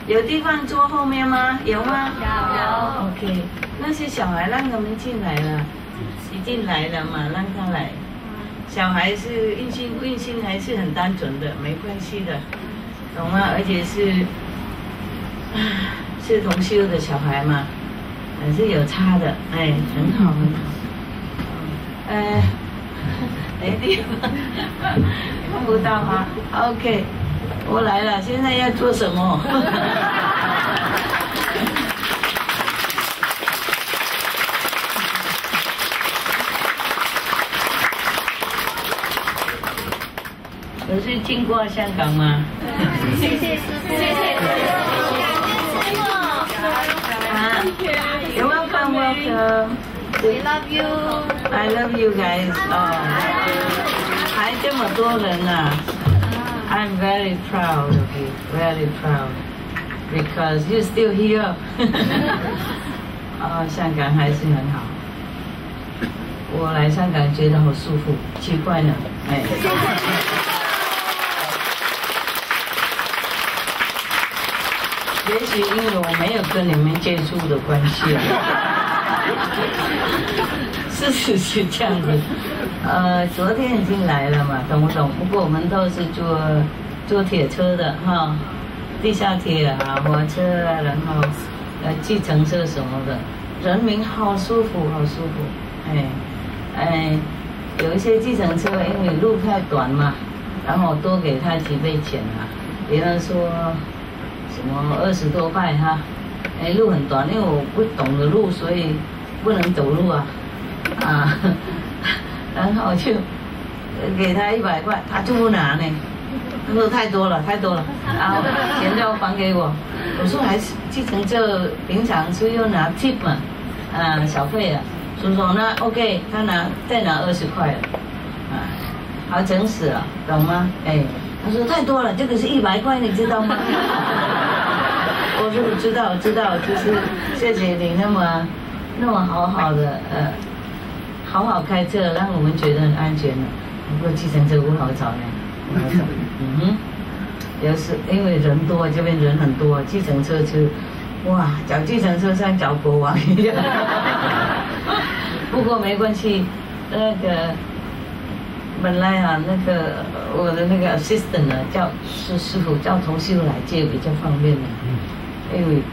有地方坐后面吗？有吗？有。OK， 那些小孩让他们进来了，已经来了嘛，让他来。小孩是运心还是很单纯的，没关系的，懂吗？而且是同修的小孩嘛，还是有差的，哎，很好很好。没地方看不到哈。OK， 我来了，现在要做什么？我是经过香港吗？谢谢师傅，谢谢师傅。啊 ，You're welcome, welcome. We love you. I love you guys. 还这么多人啊 ！I'm very proud of you, very proud, because you're still here. 香港还是很好。我来香港觉得好舒服，奇怪呢，哎。也许因为我没有跟你们接触的关系，是这样子。昨天已经来了嘛，懂不懂？不过我们都是坐铁车的哈，地下铁啊、火车啊，然后计程车什么的，人民好舒服，好舒服。有一些计程车因为路太短嘛，然后多给他几倍钱啊，比方说。什么20多块哈，路很短，因为我不懂的路，所以不能走路啊，然后就给他100块，他就不拿呢，他说太多了，然后钱就要还给我，我说还是计程车平常是要拿 tip 嘛，小费啊，所以说那 OK， 他再拿20块了，好整死了，懂吗？他说太多了，这个是100块，你知道吗？我说知道，就是谢谢你那么好的好好开车，让我们觉得很安全的。不过计程车不好找呢，不好找。有时因为人多，这边人很多，计程车哇，找计程车像找国王一样。不过没关系，那个。本来我的那个 assistant 呢，师傅叫同修来接比较方便的，因为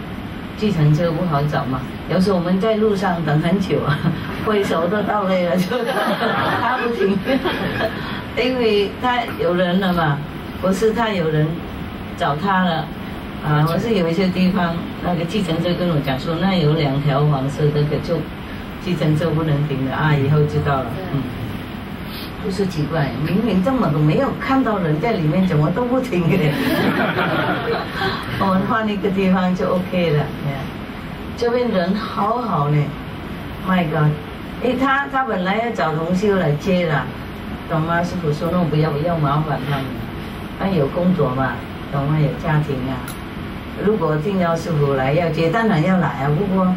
计程车不好找嘛。有时候我们在路上等很久啊，挥手都到累了，就他不停，因为他有人了嘛，不是他有人找他了我是有一些地方那个计程车跟我讲说，那有2条黄色的就计程车不能停的以后知道了，不是奇怪，明明这么多没有看到人在里面，怎么都不停的？我们换一个地方就 OK 了。这边人好好呢 ，My God！ 他本来要找同修来接的，懂吗？师傅说那不要麻烦他们，他有工作嘛，懂吗？有家庭啊。如果听到师傅来要接，当然要来啊。不过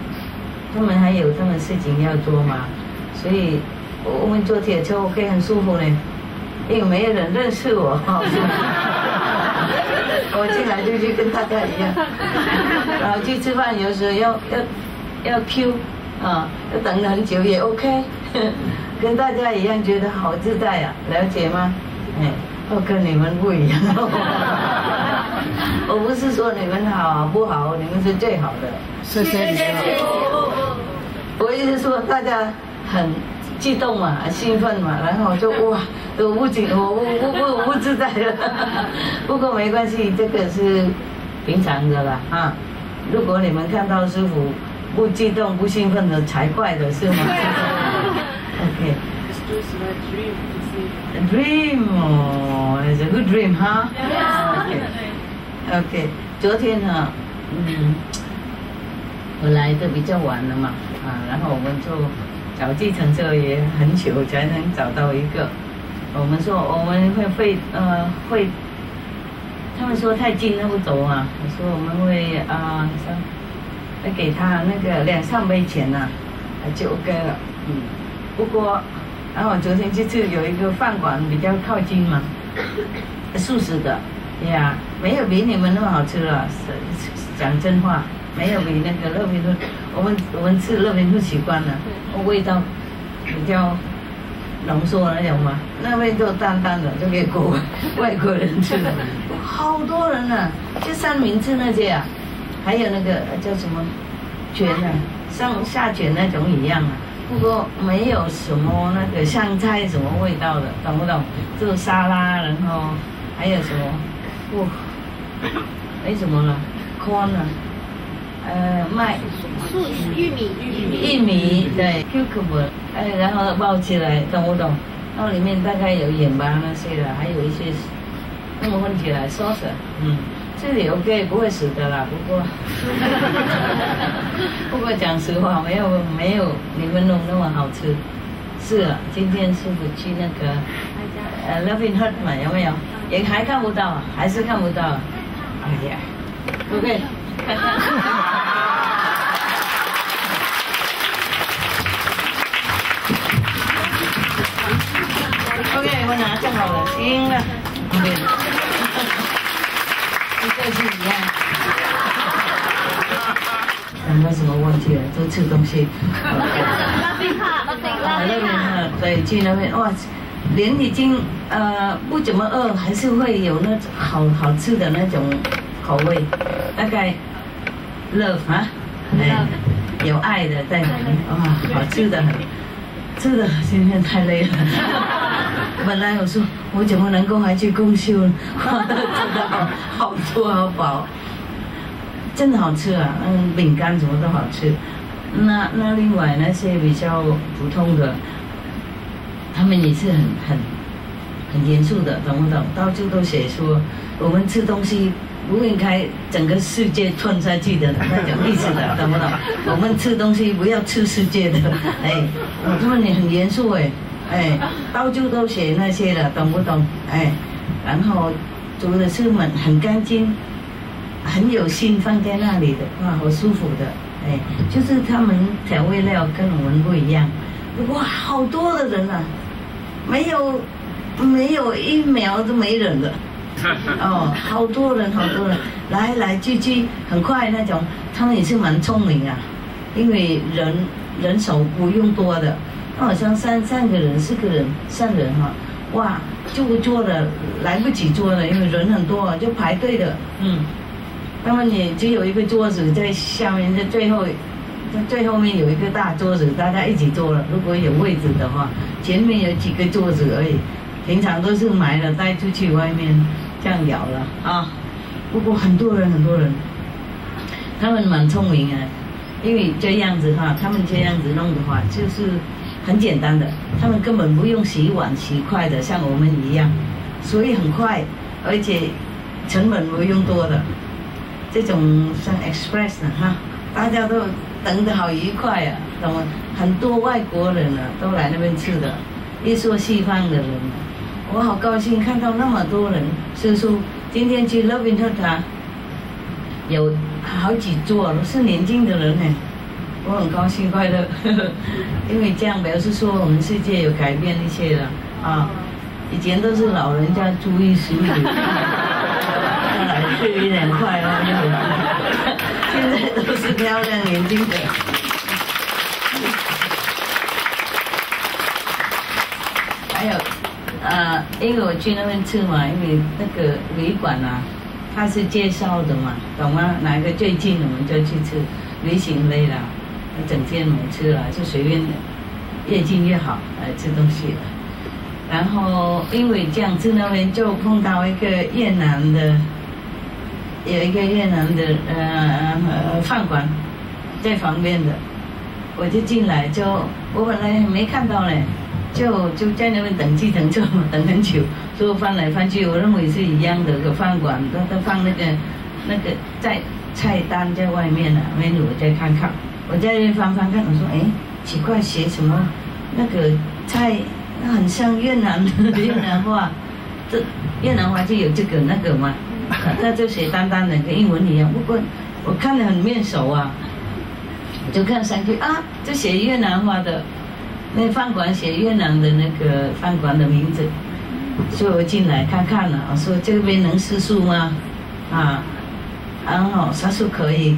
他们还有他们事情要做嘛，所以。我们坐铁车 OK 很舒服呢，因为没有人认识我，我进来就去跟大家一样，然后去吃饭有时候要 Q 要等很久也 OK， 跟大家一样觉得好自在啊，了解吗？我跟你们不一样，我不是说你们好不好，你们是最好的，谢谢你。我意思说大家很。激动嘛，兴奋嘛，然后就哇，我不自在了。不过没关系，这个是平常的啦如果你们看到师傅不激动、不兴奋的才怪的是吗？OK。A dream, it's a good dream, huh? OK。昨天我来的比较晚了嘛，然后我们就。找计程车也很久才能找到一个。我们说我们会他们说太近那不走啊。我说我们会会给他那个2-3倍钱就 OK 了。不过，然后昨天去有一个饭馆比较靠近嘛，素食的，没有比你们那么好吃了。讲真话，没有比那个乐平兔，我们吃乐平兔习惯了，味道比较浓缩那种嘛，那味道淡淡的就给外国人吃的，好多人啊，就三明治那些啊，还有那个叫什么卷啊，上下卷那种一样啊。不过没有什么那个香菜什么味道的，懂不懂？就沙拉，然后还有什么？哇，没什么了 ，corn 啊，麦，玉米对 ，cucumber， 然后包起来，懂不懂？然后里面大概有盐巴那些的，还有一些那么混起来 sauce， 这里 OK 不会死的啦，不过讲实话，没有你们弄那么好吃。是啊，今天师傅去那个Loving Hut 嘛，有没有？也还看不到，还是看不到。哎呀 ，OK。OK， 我拿就好了，行了。这是一样。讲到什么忘记了？都吃东西。那边对，去那边哇，连已经不怎么饿，还是会有那种好吃的那种口味，大概 love 啊，有爱的在里面，哇，好吃的很，吃的今天太累了。本来我说我怎么能够还去共修呢？吃的好多好饱，真的好吃啊！饼干什么都好吃。那另外那些比较普通的，他们也是很严肃的，懂不懂？到处都写说我们吃东西不应该整个世界吞下去的那种意思的，懂不懂？我们吃东西不要吃世界的，他们也很严肃到处都写那些的，懂不懂？然后煮的是很干净，很有心放在那里的，哇，好舒服的，就是他们调味料跟我们不一样。哇，好多的人啊，没有一秒都没人的。好多人，来来去，很快那种，他们也是蛮聪明啊，因为人手不用多的，好像三个人、4个人、3人哈，哇，就做了来不及做了，因为人很多，就排队的，他们也只有一个桌子在下面，在最后面有一个大桌子，大家一起坐了。如果有位置的话，前面有几个桌子而已，平常都是买了带出去外面。这样咬了啊！不过很多人，他们蛮聪明啊，因为这样子哈，他们这样子弄的话，就是很简单的，他们根本不用洗碗洗筷的，像我们一样，所以很快，而且成本不用多的，这种像 Express 的哈，大家都等得好愉快啊，懂吗？很多外国人啊都来那边吃的，一说西方的人。我好高兴看到那么多人，师叔今天去 Loving Hut 啊，有好几桌都是年轻的人我很高兴快乐，因为这样表示说我们世界有改变一些了啊，以前都是老人家注意食物，是有点快乐，现在都是漂亮年轻的。还有。因为我去那边吃嘛，因为那个旅馆啊，它是介绍的嘛，懂吗？哪一个最近我们就去吃，旅行类啦，整天没吃了，就随便的，越近越好来吃东西了。然后因为这样子那边就碰到一个越南的，有一个越南的饭馆在旁边的，我就进来我本来没看到嘞。就在那边等计程车嘛，等很久，所以翻来翻去，我认为是一样的个饭馆，都放那个在菜单在外面啊，menu我再看看，我在那边翻看，我说奇怪，写什么那个菜，那很像越南话，这越南话就有这个那个嘛，他就写单单的跟英文一样，不过我看得很面熟啊，我就看上去啊，就写越南话的。那饭馆写越南的那个饭馆的名字，所以我进来看看了。我说这边能吃素吗？然后他说可以，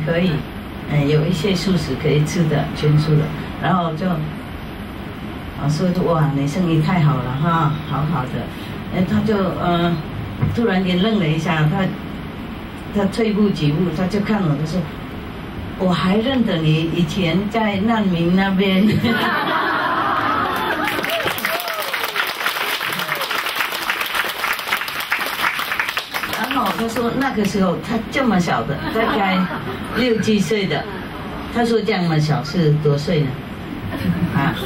有一些素食可以吃的，全素的，然后就我说哇，你生意太好了哈，好好的，他就突然间愣了一下，他退步几步，他就看我，他说我还认得你以前在难民那边。他说那个时候他这么小的，大概6、7岁的，他说这么小是多岁呢？啊5、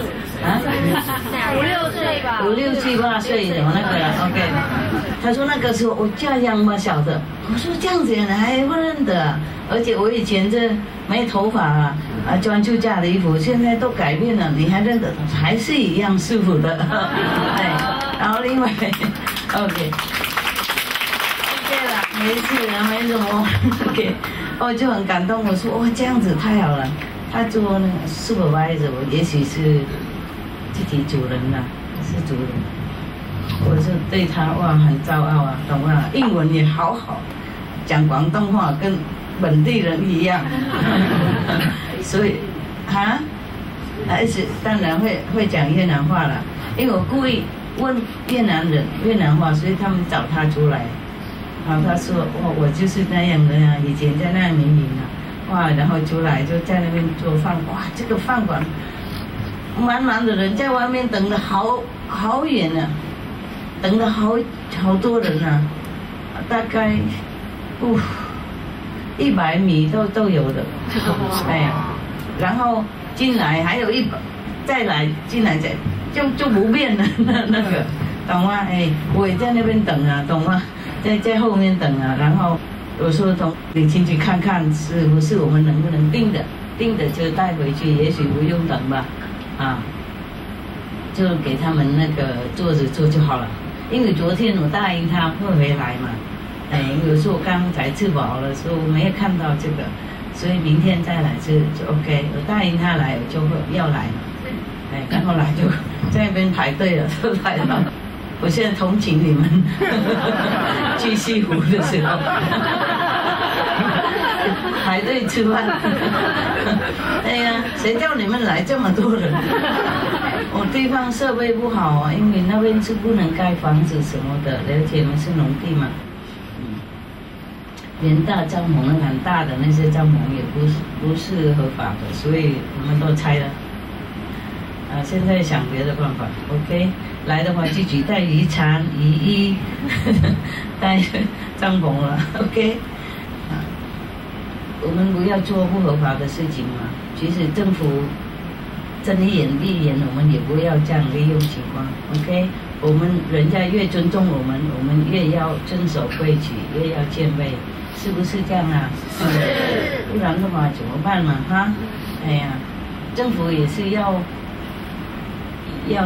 6岁吧。5、6、7、8岁的那个了 ，OK。他说那个时候我这样么小的，我说这样子你还不认得，而且我以前这没头发啊，穿出嫁的衣服，现在都改变了，你还认得，还是一样舒服的。对，然后另外 ，OK。没事啊，没什么。OK， 我就很感动。我说哇，这样子太好了。他做那个 supervisor， 我也许是自己主人了，是主人。我是对他哇很骄傲啊，懂吗？英文也好，讲广东话跟本地人一样。所以而且当然会讲越南话了，因为我故意问越南人越南话，所以他们找他出来。然后他说：“哇，我就是那样的啊，以前在那民营啊，哇，然后出来就在那边做饭，哇，这个饭馆满满的人在外面等的好远啊，等的好多人啊，大概100米都有的，哎呀，然后进来还有再来进来就不变了那个，懂吗？哎，我也在那边等啊，懂吗？”在后面等啊，然后我说你进去看看是不是我们能不能订的就带回去，也许不用等吧，就给他们那个坐着做就好了。因为昨天我答应他会回来嘛，有时候我刚才吃饱了，所以我没有看到这个，所以明天再来吃就 OK。我答应他来，我就会要来嘛，然后来就在那边排队了，都来了。我现在同情你们去西湖的时候排队吃饭。哎呀，谁叫你们来这么多人？我地方设备不好啊，因为那边是不能盖房子什么的，而且我们是农地嘛。连大帐篷很大的那些帐篷也不是合法的，所以我们都拆了。现在想别的办法 ，OK。来的话，自己带雨伞、雨衣，带帐篷了 ，OK。我们不要做不合法的事情嘛。其实政府睁一眼闭一眼，我们也不要这样利用情况 ，OK。我们人家越尊重我们越要遵守规矩，越要敬畏，是不是这样啊？是。不然的话怎么办嘛？哎呀，政府也是要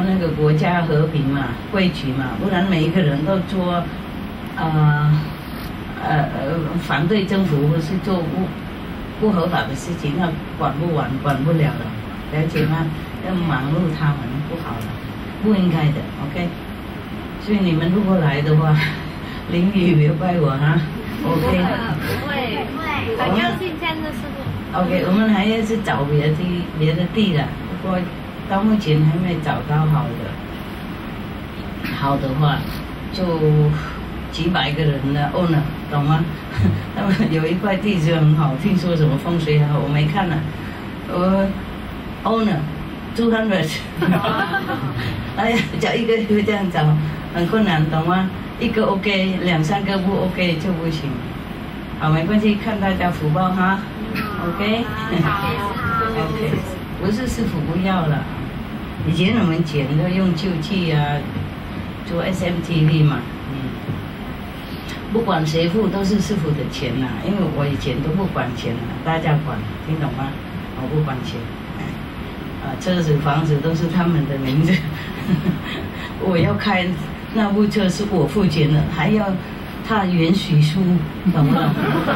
那个国家和平嘛，规矩嘛，不然每一个人都做反对政府或是做不合法的事情，那管不了了，了解吗？要忙碌他们不好了，不应该的 ，OK。所以你们如果来的话，淋雨别怪我，OK。不会，很高兴见的师傅。OK， 我们还要是找别的地的，不过到目前还没找到好的话，就几百个人的 owner， 懂吗？他们有一块地就很好，听说什么风水好，我没看呢。我 owner 200，哎呀，找一个这样找很困难，懂吗？一个 OK， 2、3个不 OK 就不行。好，没关系，看大家福报哈 ，OK。OK， 不是师傅不要了。以前我们剪都用旧器啊，做 SMTV 嘛，不管谁付都是师傅的钱呐，因为我以前都不管钱了，大家管，听懂吗？我不管钱，车子房子都是他们的名字，我要开那部车是我付钱的，还要他允许书，懂不懂？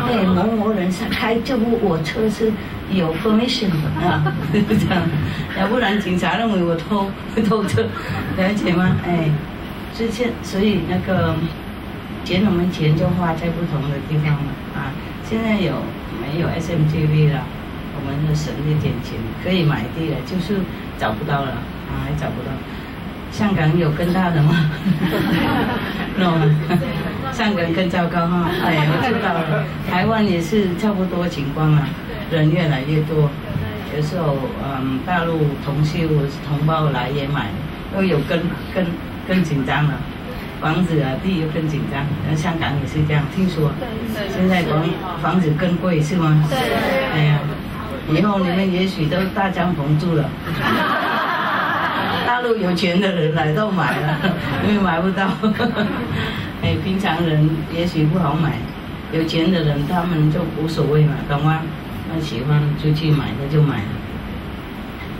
哎，某人开这部我车是有 permission 的啊，这样，要不然警察认为我偷车，了解吗？哎，所以那个钱我们钱就花在不同的地方了啊。现在没有 SMTV 了？我们的省力减钱，可以买地了，就是找不到了啊，还找不到。香港有更大的吗？no， 香港更糟糕哈。哎，我知道了。台湾也是差不多情况啊，人越来越多。有时候大陆同修同胞来也买，又有更紧张了。房子啊地又更紧张，香港也是这样，听说。现在房子更贵是吗？对。哎呀，以后你们也许都大帐篷住了。大陆有钱的人来都买了，因为买不到。哎，平常人也许不好买，有钱的人他们就无所谓嘛，懂吗？他喜欢出去买的就买了，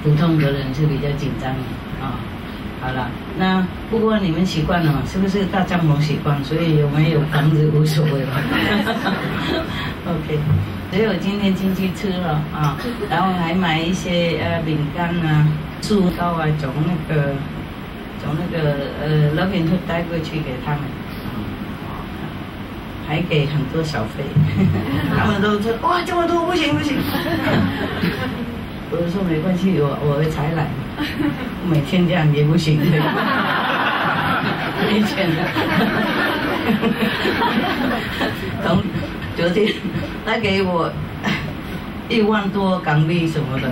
普通的人是比较紧张的啊。好了，那不过你们习惯了嘛，是不是大帐篷习惯？所以有没有房子无所谓了。OK， 只有今天进去吃了啊，然后还买一些饼干啊、酥糕啊，从那个乐平兔带过去给他们，还给很多小费，他们都说哇这么多不行不行。我说没关系，我才来，每天这样也不行的，没钱的。昨天他给我1万多港币什么的，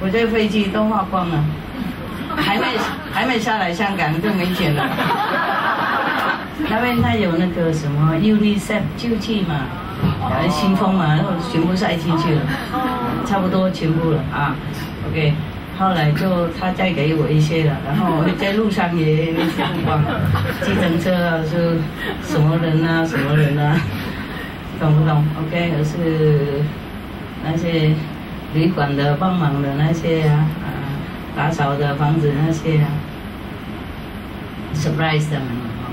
我在飞机都花光了，还没下来香港就没钱了。那边他有那个什么 UNICEF 救济嘛，新风嘛，然后全部塞进去了，差不多全部了啊。OK， 后来就他再给我一些了，然后在路上也用光，计程车啊是什么人啊，懂不懂 ？OK， 而是那些旅馆的帮忙的那些啊，打扫的房子那些啊 ，surprise 他们啊，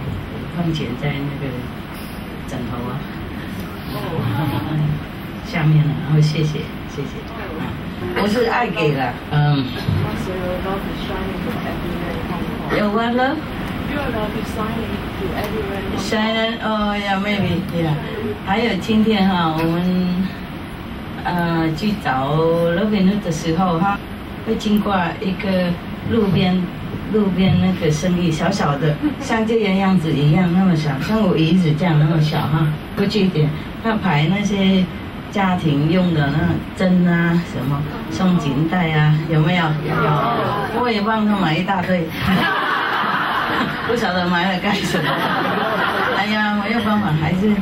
放钱在那个枕头啊，下面呢，然后谢谢。我是爱给了，有啊了。Shannon， 哦呀 ，maybe， yeah。还有今天哈，我们去找乐平兔的时候哈，会经过一个路边那个生意，小小的，像这个样子一样那么小，像我椅子这样那么小哈，过去一点，他排那些家庭用的那种针啊，什么松紧带啊，有没有？有。我也帮他买一大堆。不晓得买了干什么？哎呀，没有办法，还是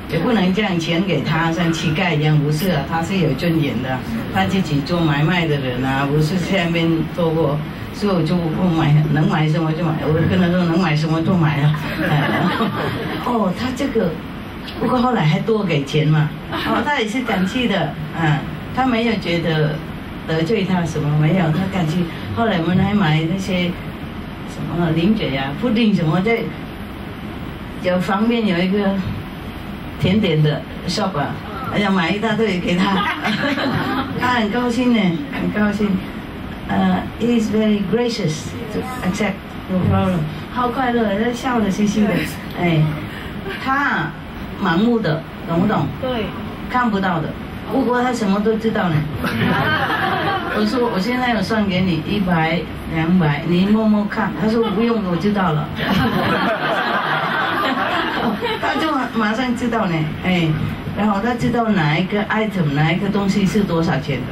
也不能这样钱给他，像乞丐一样，不是啊，他是有尊严的，他自己做买卖的人啊，不是下面做过，所以我就不买，能买什么就买，我跟他说能买什么就买了。哦，他这个，不过后来还多给钱嘛，哦，他也是感激的，他没有觉得得罪他什么，没有，他感激。后来我们还买那些。什么零嘴呀、布丁什么在，有旁边有一个甜点的 shop 啊，哎呀买一大堆给他，他很高兴呢，很高兴。He is very gracious to accept no problem， 好快乐，他笑得嘻嘻的，哎，他盲目的，懂不懂？对，看不到的。不过他什么都知道呢。我说我现在有算给你100、200，你默默看。他说不用，我知道了。他就马上知道呢，哎，然后他知道哪一个 item 哪一个东西是多少钱的，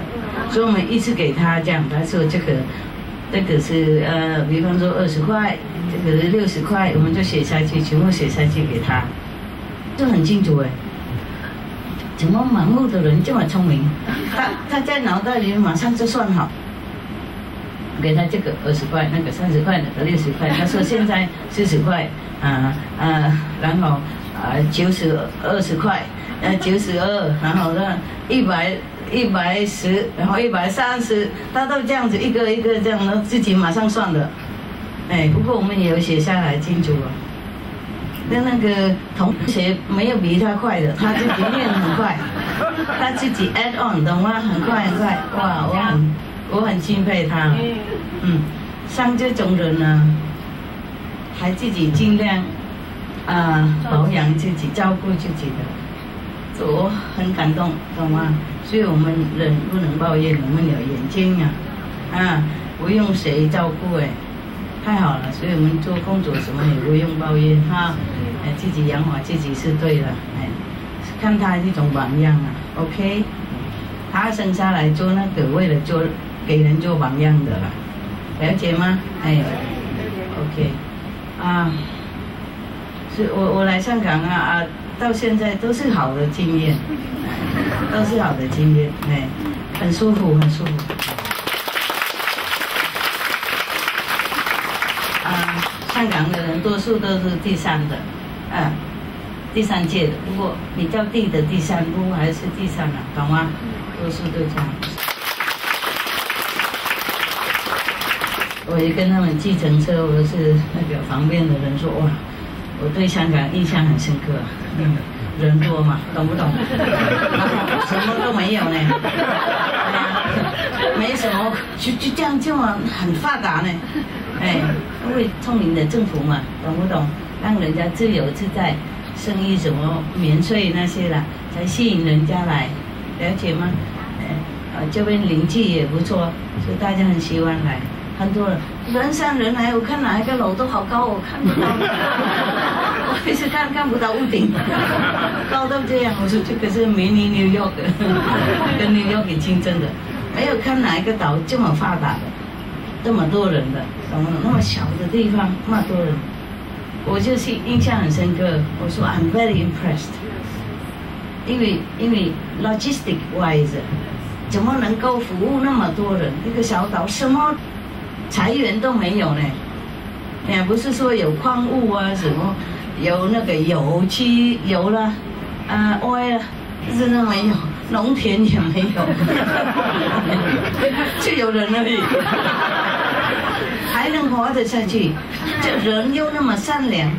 所以我们一次给他这样。他说这个是比方说20块，这个是60块，我们就写下去，全部写下去给他，就很清楚哎。怎么盲目的人这么聪明？他在脑袋里马上就算好，给他这个20块，那个30块，那个60块。他说现在40块，然后20块，92，然后呢110，然后130，他都这样子一个一个这样的自己马上算的。哎，不过我们也有写下来清楚了。那个同学没有比他快的，他自己练很快，他自己 add on， 懂吗？很快很快，哇，我很钦佩他。像这种人呢，还自己尽量保养自己、照顾自己的，我很感动，懂吗？所以我们人不能抱怨，我们有眼睛啊，不用谁照顾哎，太好了。所以我们做工作什么也不用抱怨哈，自己养好自己是对的，看他一种榜样啊 ，OK。他生下来做那个，为了做给人做榜样的啦，了解吗？OK， 是我来香港到现在都是好的经验，都是好的经验，很舒服，很舒服。香港的人多数都是第三的，第三届的，不过比较低的第三不还是第三了，懂吗？多数都这样。我也跟他们计程车，我是那个旁边的人说，哇，我对香港印象很深刻，人多嘛，懂不懂？什么都没有呢，没什么，就这样很发达呢，因为聪明的政府嘛，懂不懂？让人家自由自在，生意什么免税那些啦，才吸引人家来，了解吗？这边邻居也不错，所以大家很喜欢来。很多人山人海，我看哪一个楼都好高，我看不到，我一直看不到屋顶，高到这样。我说这个是迷你纽约的，跟纽约竞争的，没有看哪一个岛这么发达的，这么多人的，那么小的地方那么多人，我就是印象很深刻。我说 I'm very impressed， 因为 logistic wise， 怎么能够服务那么多人？一个小岛什么财源都没有呢，不是说有矿物啊什么，有那个油漆油啦，oil 真的没有，农田也没有，就有人而已，还能活得下去，这人又那么善良，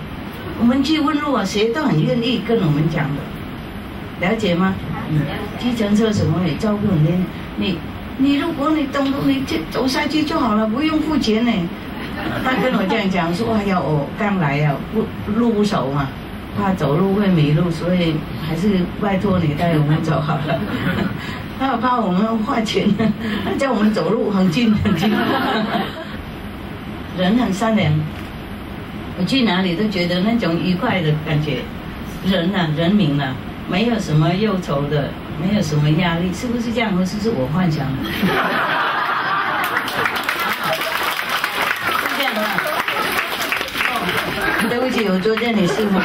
我们去问路谁都很愿意跟我们讲的，了解吗？计程车什么也照顾你如果你懂得，你就走下去就好了，不用付钱呢。他跟我这样讲说，我刚来路不熟嘛，怕走路会迷路，所以还是拜托你带我们走好了。他怕我们花钱，他叫我们走路很近很近。人很善良，我去哪里都觉得那种愉快的感觉。人民没有什么忧愁的，没有什么压力，是不是这样？或是我幻想的？是这样啊？对不起，我昨天你是我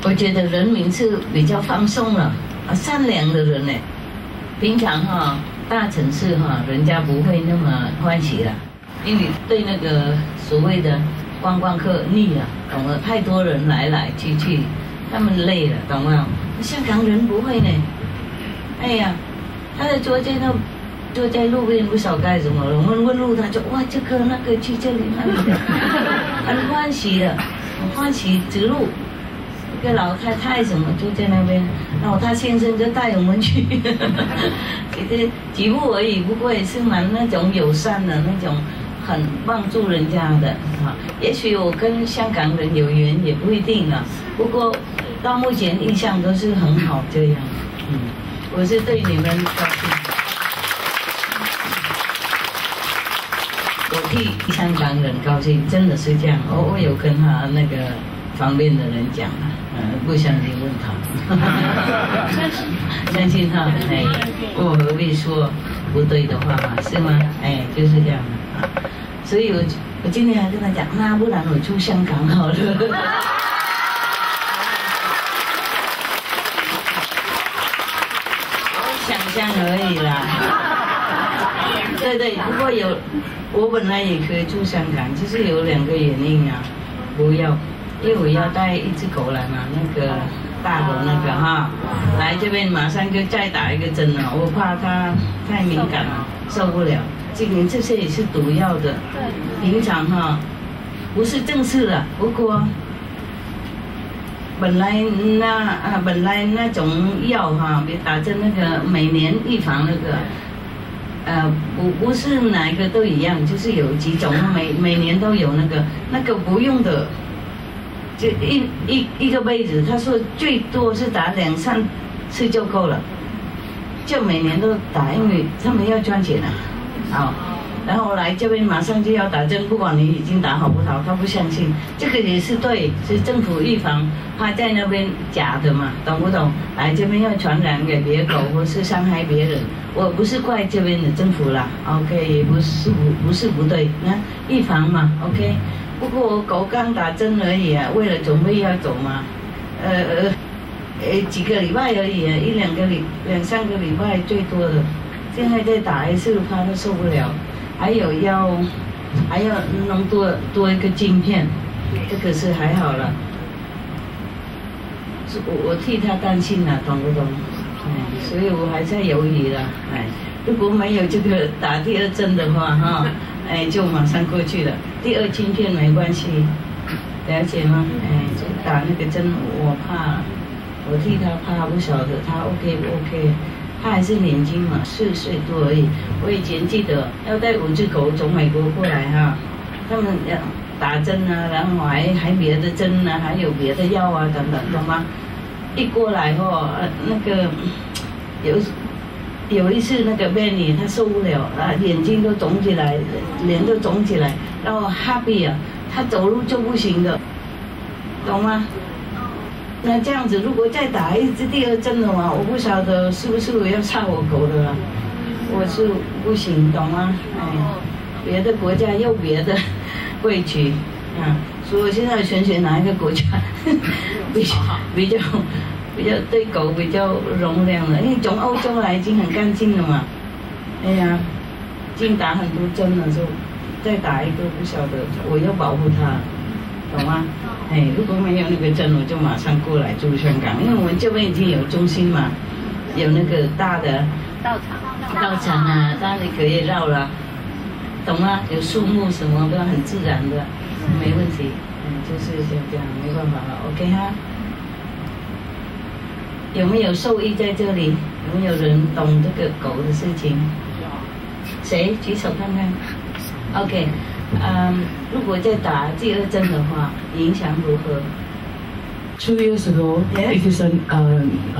我觉得人民是比较放松了，善良的人呢。平常大城市人家不会那么欢喜了，因为对那个所谓的观光客腻了，懂了？太多人来去。他们累了，懂吗？香港人不会呢。他在坐在路边不晓得干什么了。我们问路，他就哇这个那个去这里那里的，很欢喜的，很欢喜指路。一个老太太什么就在那边，然后他先生就带我们去，几步而已，不过也是蛮那种友善的那种。很帮助人家的也许我跟香港人有缘也不一定不过到目前印象都是很好这样，我是对你们高兴，我替香港人高兴，真的是这样。我有跟他那个方面的人讲不相信问他，相信他，我何必说不对的话嘛，是吗？就是这样的。所以我今天还跟他讲，那不然我出香港好了。想象而已啦。对，不过我本来也可以住香港，就是有2个原因不要，因为我要带一只狗来嘛，那个大狗那个来这边马上就再打一个针了，我怕它太敏感了，受不了。今年这些也是毒药的，平常不是正式的，不过本来那种药别打针那个每年预防那个不是哪一个都一样，就是有几种每年都有那个不用的，就一个杯子，他说最多是打2、3次就够了，就每年都打，因为他们要赚钱啊。好，然后来这边马上就要打针，不管你已经打好不好，他不相信。这个也是对，是政府预防，怕在那边假的嘛，懂不懂？来这边要传染给别狗或是伤害别人，我不是怪这边的政府啦 ，OK， 也不是不对，那预防嘛 ，OK。不过狗刚打针而已啊，为了准备要走嘛，几个礼拜而已啊，2、3个礼拜最多的，现在再打一次怕他受不了，还要弄多一个镜片，这个是还好了，我替他担心了，懂不懂？所以我还在犹豫了，如果没有这个打第2针的话，哈。就马上过去了。第2镜片没关系，了解吗？就打那个针，我怕，我替他怕，不晓得他 OK 不 OK。他还是年轻嘛，4岁多而已。我以前记得要带5只狗从美国过来哈，他们要打针啊，然后还别的针啊，还有别的药啊等等，懂吗？一过来后，那个有一次那个 Benny 他受不了啊，眼睛都肿起来，脸都肿起来，然后 Happy 啊，他走路就不行的，懂吗？那这样子，如果再打一支第2针的话，我不晓得是不是我要杀我狗的了，我是不行，懂吗？别的国家有别的规矩啊，所以我现在选哪一个国家比较对狗比较容量的，因为从欧洲来已经很干净了嘛。已经打很多针了，就再打一个不晓得，我要保护它，懂吗？如果没有那个针，我就马上过来住香港，因为我们这边已经有中心嘛，有那个大的道场啊，大家可以绕了，懂吗？有树木什么的，很自然的，没问题。就是这样，没办法了 ，OK 哈。有没有兽医在这里？有没有人懂这个狗的事情？谁举手看看 ？OK， 如果再打第2针的话，影响如何？2 years ago, yes. It is a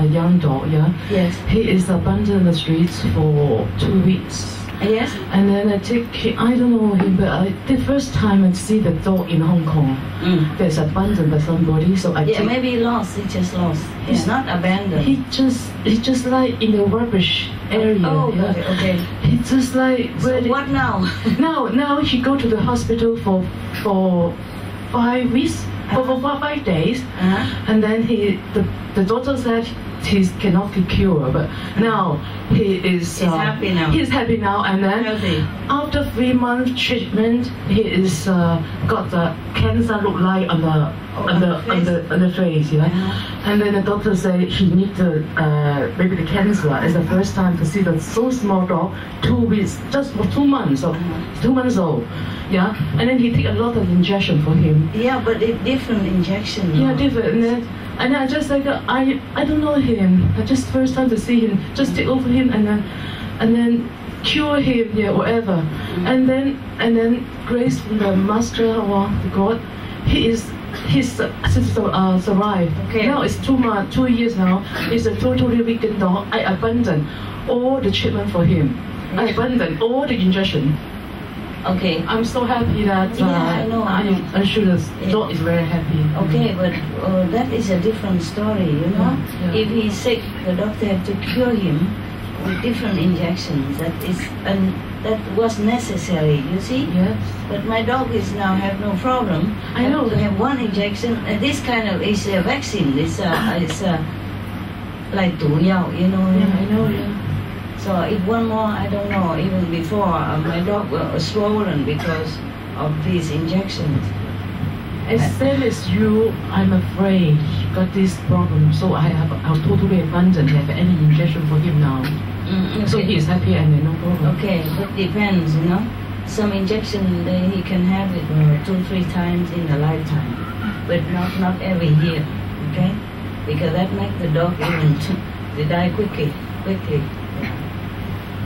young dog, yeah? Yes. He is abandoned in the streets for 2 weeks. Yes. And then I don't know him, but the first time I see the dog in Hong Kong, there's abandoned by somebody, so maybe lost, he just lost. He's not abandoned. He just like in the rubbish area. Oh, yeah. okay. He just like... So what now? now he go to the hospital for 5 weeks. For 5 days, and then the doctor said he cannot be cured, but now he's happy now. He's happy now, and then after 3 months treatment, he is got the cancer look like on the face, yeah. And then the doctor said he need to maybe the cancer is the first time to see the so small dog 2 weeks, just for 2 months, 2 months old. Yeah, and then he take a lot of injection for him. Yeah, but it's different injection. Yeah, different. And I just like I don't know him. I just first time to see him, just take over him and then cure him, yeah, whatever. And then grace from the master or the God, he's survived. Okay. Now it's 2 years now. He's a totally weakened dog. I abandoned all the treatment for him. I abandoned all the injection. Okay. I'm so happy that I know. I'm sure the dog is very happy. Okay, but that is a different story, you know. Yeah. If he's sick, the doctor have to cure him with different injections. That was necessary, you see. Yes. But my dog is now have no problem. I know. To have 1 injection. This kind of is a vaccine. It's like 毒药, you know. Yeah, I know. Yeah. So if 1 more, I don't know, even before, my dog was swollen because of these injections. As same as you, I'm afraid he got this problem, so I've totally abandoned have any injection for him now. Okay. So he is happy and no problem. Okay, but depends, you know. Some injection he can have it 2-3 times in a lifetime, but not every year, okay? Because that makes the dog even they die quickly.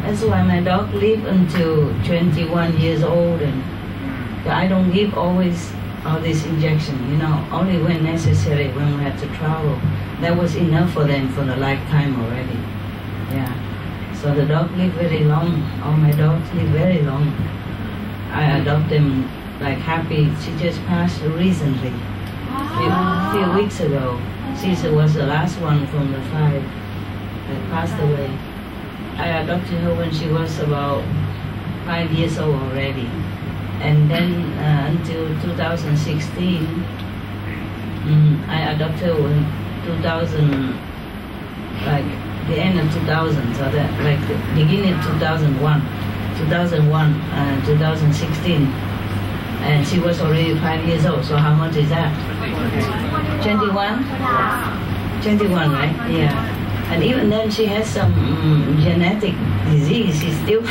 That's why my dog live until 21 years old, and I don't give always all this injection, you know, only when necessary, when we had to travel. That was enough for them for the lifetime already. Yeah. So the dog live very long. All my dogs live very long. I adopt them like happy. She just passed recently, a few weeks ago. Caesar was the last one from the 5 that passed away. I adopted her when she was about 5 years old already. And then until 2016, I adopted her in 2000, like the end of 2000, so that like the beginning of 2001, 2016. And she was already 5 years old, so how much is that? 21? 21, right? Yeah. And even then she has some genetic disease. She still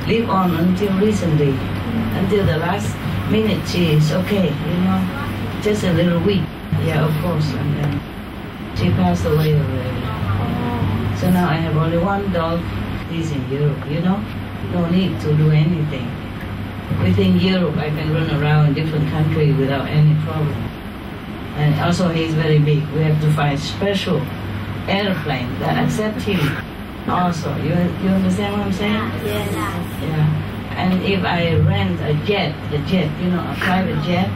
lived on until recently. Until the last minute she is okay, you know. Just a little weak. Yeah, of course. And then she passed away already. So now I have only one dog. He's in Europe, you know. No need to do anything. Within Europe I can run around in different countries without any problem. And also he's very big. We have to find special airplane that accept him also. You understand what I'm saying? Yes. Yeah. And if I rent a jet, you know, a private jet,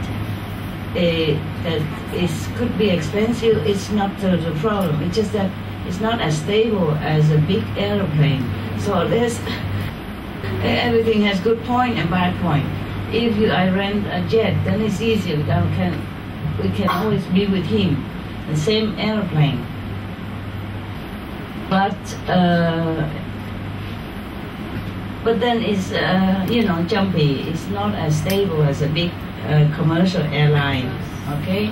that could be expensive. It's not the problem. It's just that it's not as stable as a big airplane. So there's everything has good point and bad point. If I rent a jet, then it's easier. We can always be with him, the same airplane. But then it's you know, jumpy. It's not as stable as a big commercial airline. Okay,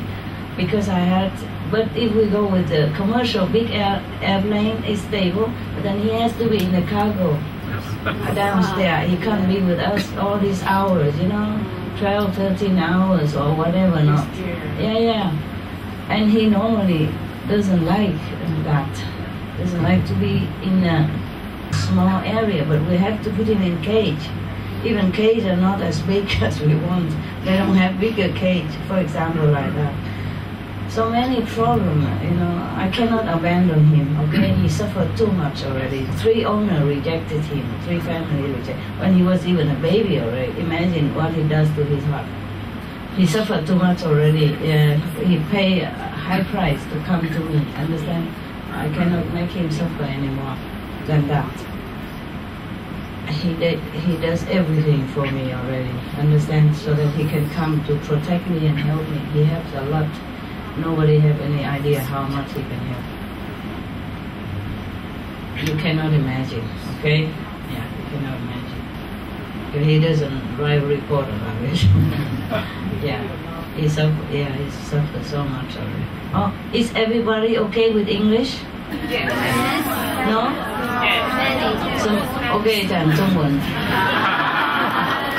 because but if we go with the commercial big airplane, it's stable. But then he has to be in the cargo downstairs. He can't be with us all these hours. You know, 12, 13 hours or whatever. No. Yeah. And he normally doesn't like that. Doesn't like to be in a small area, but we have to put him in cage. Even cage are not as big as we want. They don't have bigger cage, for example, like that. So many problems, you know. I cannot abandon him, okay? He suffered too much already. 3 owners rejected him, 3 families rejected. When he was even a baby already, imagine what he does to his heart. He suffered too much already. He paid a high price to come to me, understand? I cannot make him suffer anymore than that. He does everything for me already, understand? So that he can come to protect me and help me. He helps a lot. Nobody have any idea how much he can help. You cannot imagine, okay? Yeah, you cannot imagine. But he doesn't write a report about it. Yeah. He suffered so much already. Oh, is everybody okay with English? Yes. No? Yes. So, okay, 讲中文。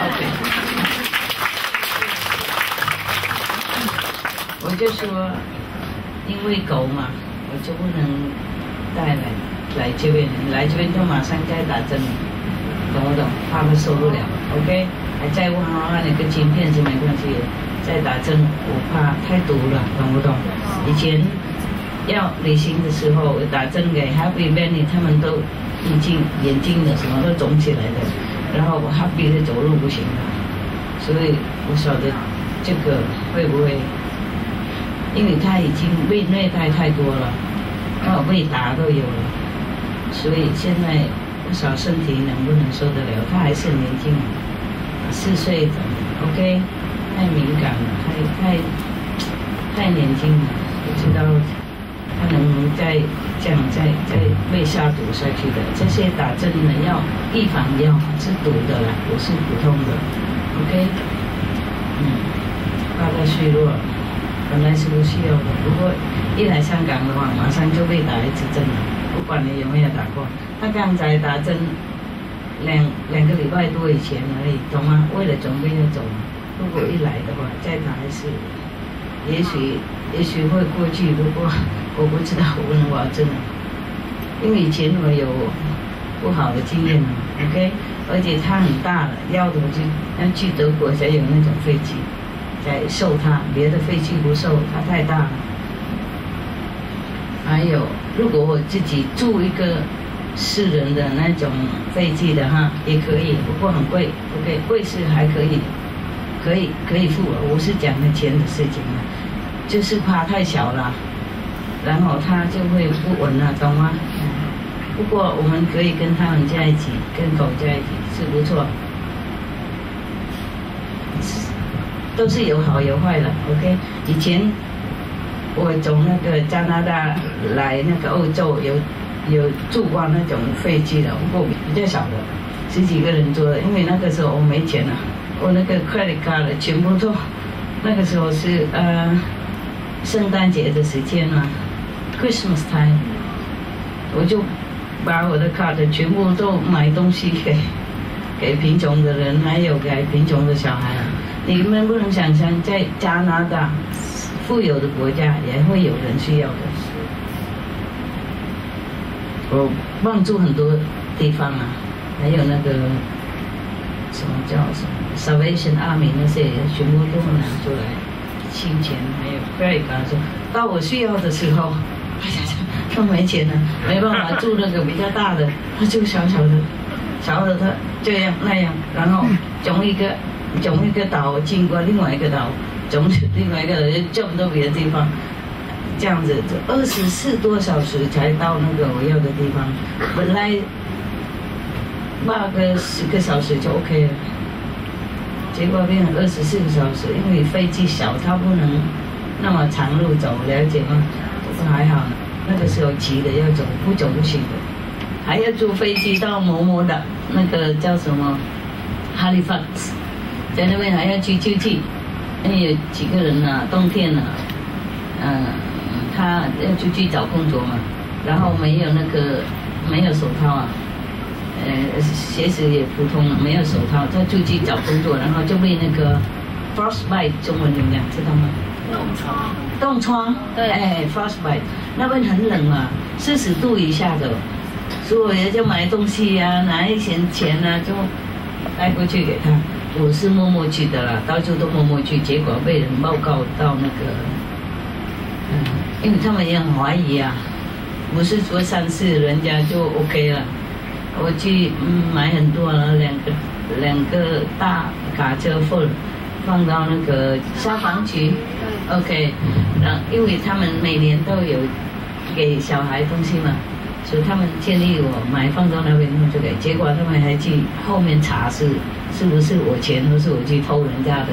Okay. 我就说，因为狗嘛，我就不能带来这边，来这边就马上该打针，懂不懂？怕会受不了。OK， 还在问那个晶片是没关系的。在打针，我怕太毒了，懂不懂？以前要旅行的时候打针给 Happy Benny， 他们都已经眼睛的什么都肿起来的，然后我 Happy 的走路不行了，所以我晓得这个会不会，因为他已经被虐待太多了，被打都有了，所以现在不晓得身体能不能受得了。他还是年轻，4岁的 ，OK。太敏感了，太年轻了，不知道他能再这样再被下毒下去的。这些打针的药，预防药是毒的啦，不是普通的。OK， 怕他虚弱，本来是不需要的，不过一来香港的话，马上就被打1次针了，不管你有没有打过。他刚才打针两个礼拜多以前而已，懂吗？为了准备要走。如果一来的话，再打1次，也许会过去，不过我不知道，我不能保证了，因为以前我有不好的经验了 ，OK， 而且它很大了，要的我就要去德国才有那种飞机，在受它，别的飞机不受，它太大了。还有，如果我自己住一个4人的那种飞机的哈，也可以，不过很贵。OK， 贵是还可以，可以付。我是讲的钱的事情了，就是怕太小了，然后它就会不稳了，懂吗？不过我们可以跟他们在一起，跟狗在一起是不错，都是有好有坏的。OK， 以前我从那个加拿大来那个欧洲有住过那种飞机的，不过比较小的，10几个人坐的，因为那个时候我没钱了，我那个 credit card 全部都，那个时候是圣诞节的时间嘛 ，Christmas time， 我就把我的 card 全部都买东西给贫穷的人，还有给贫穷的小孩。你们不能想象，在加拿大富有的国家也会有人需要的。我帮助很多地方啊，还有那个什么叫什么 Salvation Army 那些全部都拿出来，金钱还有 credit card， 到我需要的时候，他没钱了，没办法住那个比较大的，他就小的他这样那样，然后从一个岛经过另外一个岛，从另外一个岛就这么多别的地方。这样子就24多小时才到那个我要的地方，本来8个10个小时就 OK 了，结果变成24个小时，因为飞机小，它不能那么长路走，了解吗？不过还好，那个时候急的要走，不走不行的，还要坐飞机到某某的那个叫什么 Halifax， 在那边还要去救济，因为有几个人啊，冬天啊，他要出去找工作嘛，然后没有手套啊，鞋子也普通，没有手套，他出去找工作，然后就被那个 frostbite 中文怎么讲，知道吗？冻疮，对，frostbite 那边很冷嘛，40度以下的，所以就买东西啊，拿一些钱啊，就带过去给他。我是默默去的啦，到处都默默去，结果被人报告到那个。因为他们也很怀疑啊，不是说3次人家就 OK 了。我去买很多了，两个大卡车放到那个消防局 ，OK， 然后因为他们每年都有给小孩东西嘛，所以他们建议我买放到那边就给，结果他们还去后面查是不是我钱，或是我去偷人家的，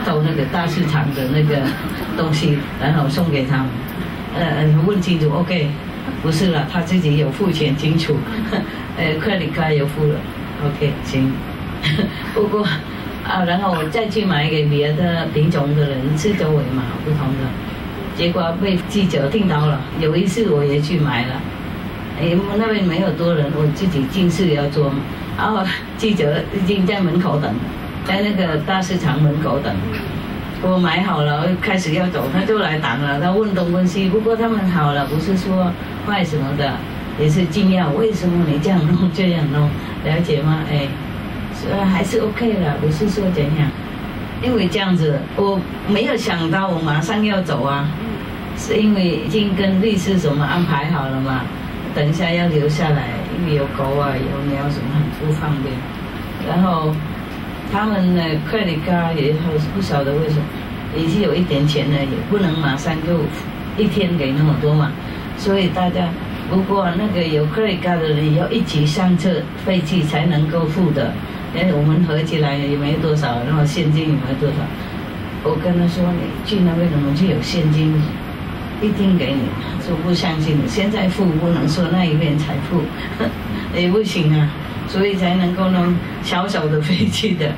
偷那个大市场的那个东西，然后送给他们。问清楚 ，OK， 不是了，他自己有付钱清楚，credit card 有付了 ，OK， 行。不过然后我再去买给别的贫穷的人，四周围嘛不同的，结果被记者听到了。有一次我也去买了，那边没有多人，我自己进事要做嘛。然后记者已经在门口等，在那个大市场门口等。我买好了，开始要走，他就来挡了，他问东问西。不过他们好了，不是说坏什么的，也是惊讶，为什么你这样弄这样弄，了解吗？还是 OK 了，不是说怎样。因为这样子，我没有想到我马上要走啊，是因为已经跟律师什么安排好了嘛。等一下要留下来，因为有狗啊，有鸟什么很不方便。然后他们的 credit card 也不晓得为什么，也是有一点钱的，也不能马上就一天给那么多嘛。所以大家，不过那个有 credit card 的人要一起上车飞机才能够付的。我们合起来也没多少，然后现金也没多少。我跟他说，你去那边我们就有现金。一定给你，说不相信，现在付不能说那一边才付，也不行啊，所以才能够弄小小的飞机的，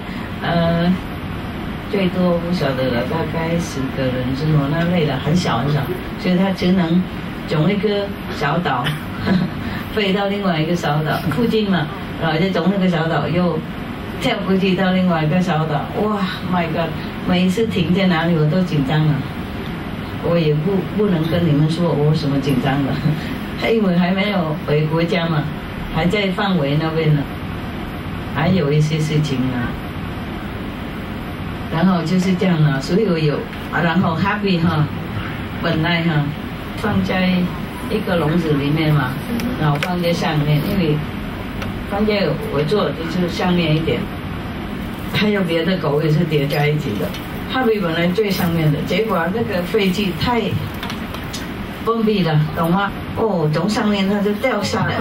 最多不晓得了，大概10个人之后那类的很小很小，所以他只能从一个小岛飞到另外一个小岛附近嘛，然后就从那个小岛又跳过去到另外一个小岛，哇 ，My God， 每一次停在哪里我都紧张了。我也不能跟你们说我什么紧张的，因为还没有回国家嘛，还在范围那边呢，还有一些事情啊。然后就是这样了，所以我有然后 happy 哈，本来哈放在一个笼子里面嘛，然后放在上面，因为放在我做的就是上面一点，还有别的狗也是叠在一起的。happy 本来最上面的，结果那个飞机太封闭了，懂吗？哦，从上面它就掉下来。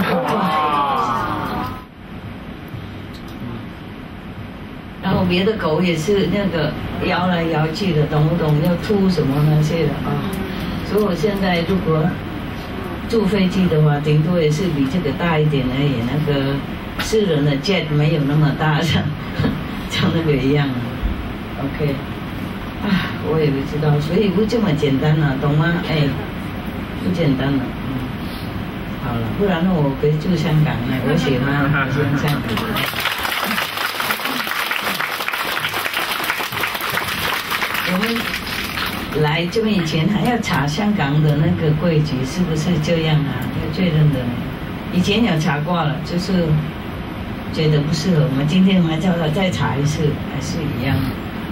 然后别的狗也是那个摇来摇去的，懂不懂？要吐什么那些的啊。所以我现在如果坐飞机的话，顶多也是比这个大一点而已。那个4人的 jet 没有那么大，像那个一样。OK， 啊，我也不知道，所以不这么简单了，懂吗？哎，不简单了。好了，不然我可以住香港呢，我喜欢香港。我们来这边以前还要查香港的那个规矩是不是这样啊？要确认的。以前有查过了，就是觉得不适合我们。今天我们叫他再查一次，还是一样。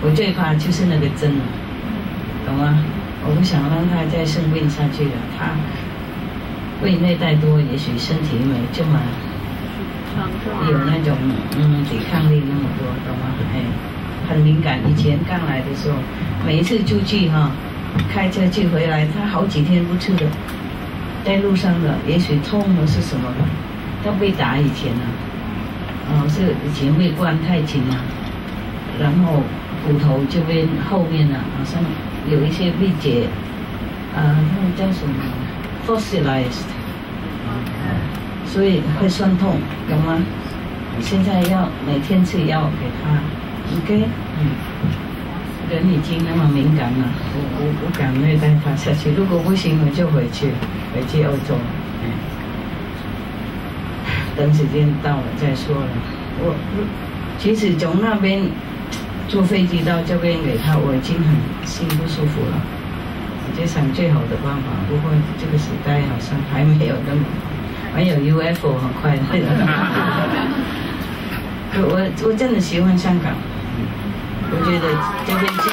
我最怕就是那个针，懂吗？我不想让他再生病下去了。他胃内太多，也许身体没这么有那种抵抗力那么多，懂吗？哎。很敏感，以前刚来的时候，每一次出去哈，开车去回来，他好几天不吃的，在路上的，也许痛了是什么的，他被打以前呢，是以前被关太紧了，然后骨头这边后面呢，好像有一些被解，那个叫什么 fossilized， 所以会酸痛，懂吗？现在要每天吃药给他。OK， 人已经那么敏感了，我不敢虐待他下去。如果不行，我就回去欧洲。等时间到了再说了。我其实从那边坐飞机到这边给他，我已经很心不舒服了。我就想最好的办法，不过这个时代好像还没有那么，还有 UFO 很快的。我真的喜欢香港。我觉得这边机会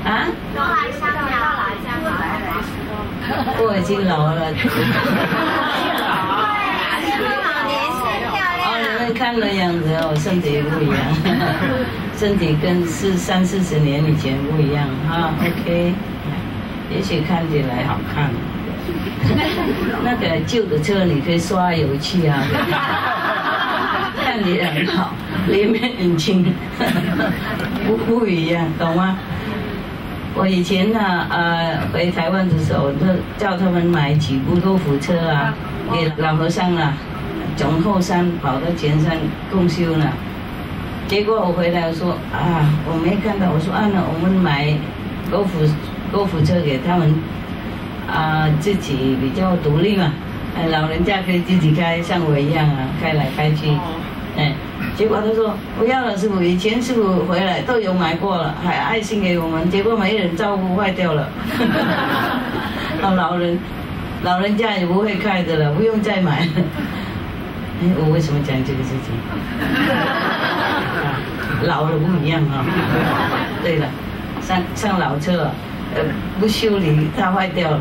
啊？我已经老了。你们看的样子哦，身体不一样，身体跟30-40年以前不一样哈。OK， 也许看起来好看。那个旧的车你可以刷油漆啊，看起来很好，里面很轻，不一样，懂吗？我以前呢，回台湾的时候，就叫他们买几部豆腐车啊，给老和尚啊，从后山跑到前山共修呢。结果我回来说我没看到，我说那我们买豆腐车给他们。自己比较独立嘛，老人家可以自己开，像我一样啊，开来开去。结果他说不要了，师傅，以前师傅回来都有买过了，还爱心给我们，结果没人照顾，坏掉了。老人家也不会开的了，不用再买。我为什么讲这个事情？老了不一样啊。对了，上老车不修理它坏掉了，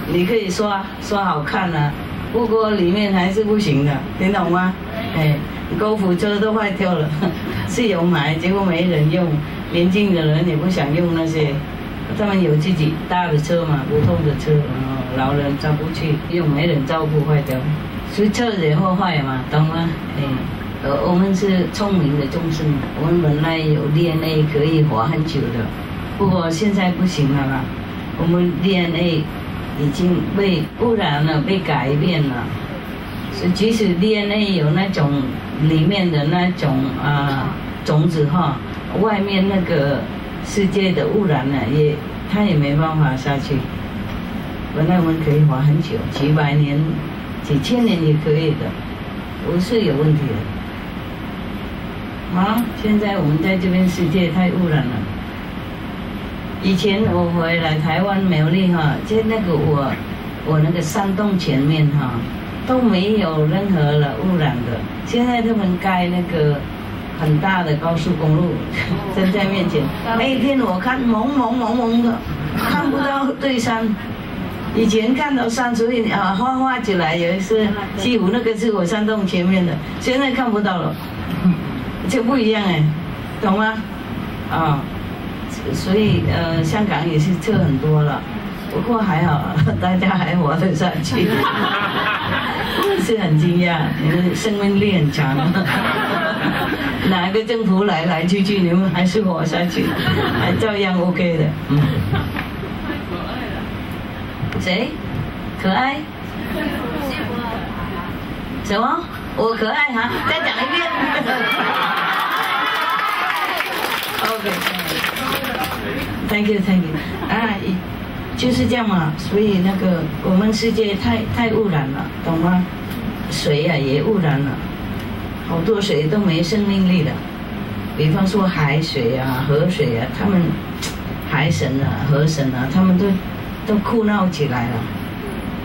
你可以刷好看啊，不过里面还是不行的，你懂吗？高尔夫车都坏掉了，是有买，结果没人用，年轻的人也不想用那些，他们有自己大的车嘛，普通的车，老人上不去用，没人照顾，坏掉，所以车也会坏嘛，懂吗？我们是聪明的众生，我们本来有 DNA 可以活很久的。不过现在不行了啦，我们 DNA 已经被污染了，被改变了。所以即使 DNA 有那种里面的那种种子哈，外面那个世界的污染呢，它也没办法下去。本来我们可以活很久，几百年、几千年也可以的，不是有问题的。现在我们在这边世界太污染了。以前我回来台湾苗栗哈，就那个我那个山洞前面哈，都没有任何的污染的。现在他们盖那个很大的高速公路，正在面前，那一天我看蒙蒙的，看不到对山。以前看到山，所以画起来有一次西湖那个是我山洞前面的，现在看不到了，就不一样哎，懂吗？啊，所以香港也是车很多了，不过还好，大家还活得下去，是很惊讶，你们生命力很强，哪一个政府来去，你们还是活下去，还照样 OK 的，谁？可爱？什么？我可爱哈？再讲一遍。OK，Thank you。啊，就是这样嘛。所以那个我们世界太污染了，懂吗？水啊也污染了，好多水都没生命力了。比方说海水啊、河水啊，他们海神啊、河神啊，他们都哭闹起来了，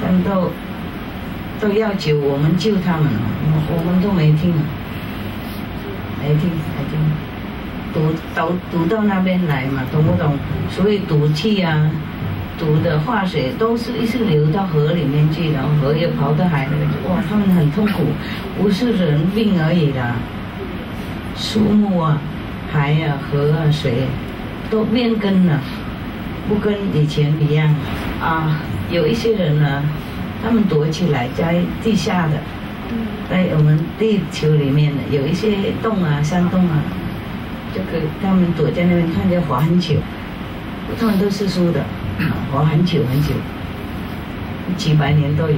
他们都要求我们救他们了，我们都没听，毒到那边来嘛，懂不懂？所以毒气啊、毒的化水都是一直流到河里面去，然后河又跑到海里面去，哇，他们很痛苦，不是人命而已啦，树木啊、海啊、河啊、水都变更了。不跟以前一样啊，有一些人呢，他们躲起来在地下的，在我们地球里面的有一些洞啊、山洞啊，这个他们躲在那边看见活很久，他们都是输的，活很久，几百年都有，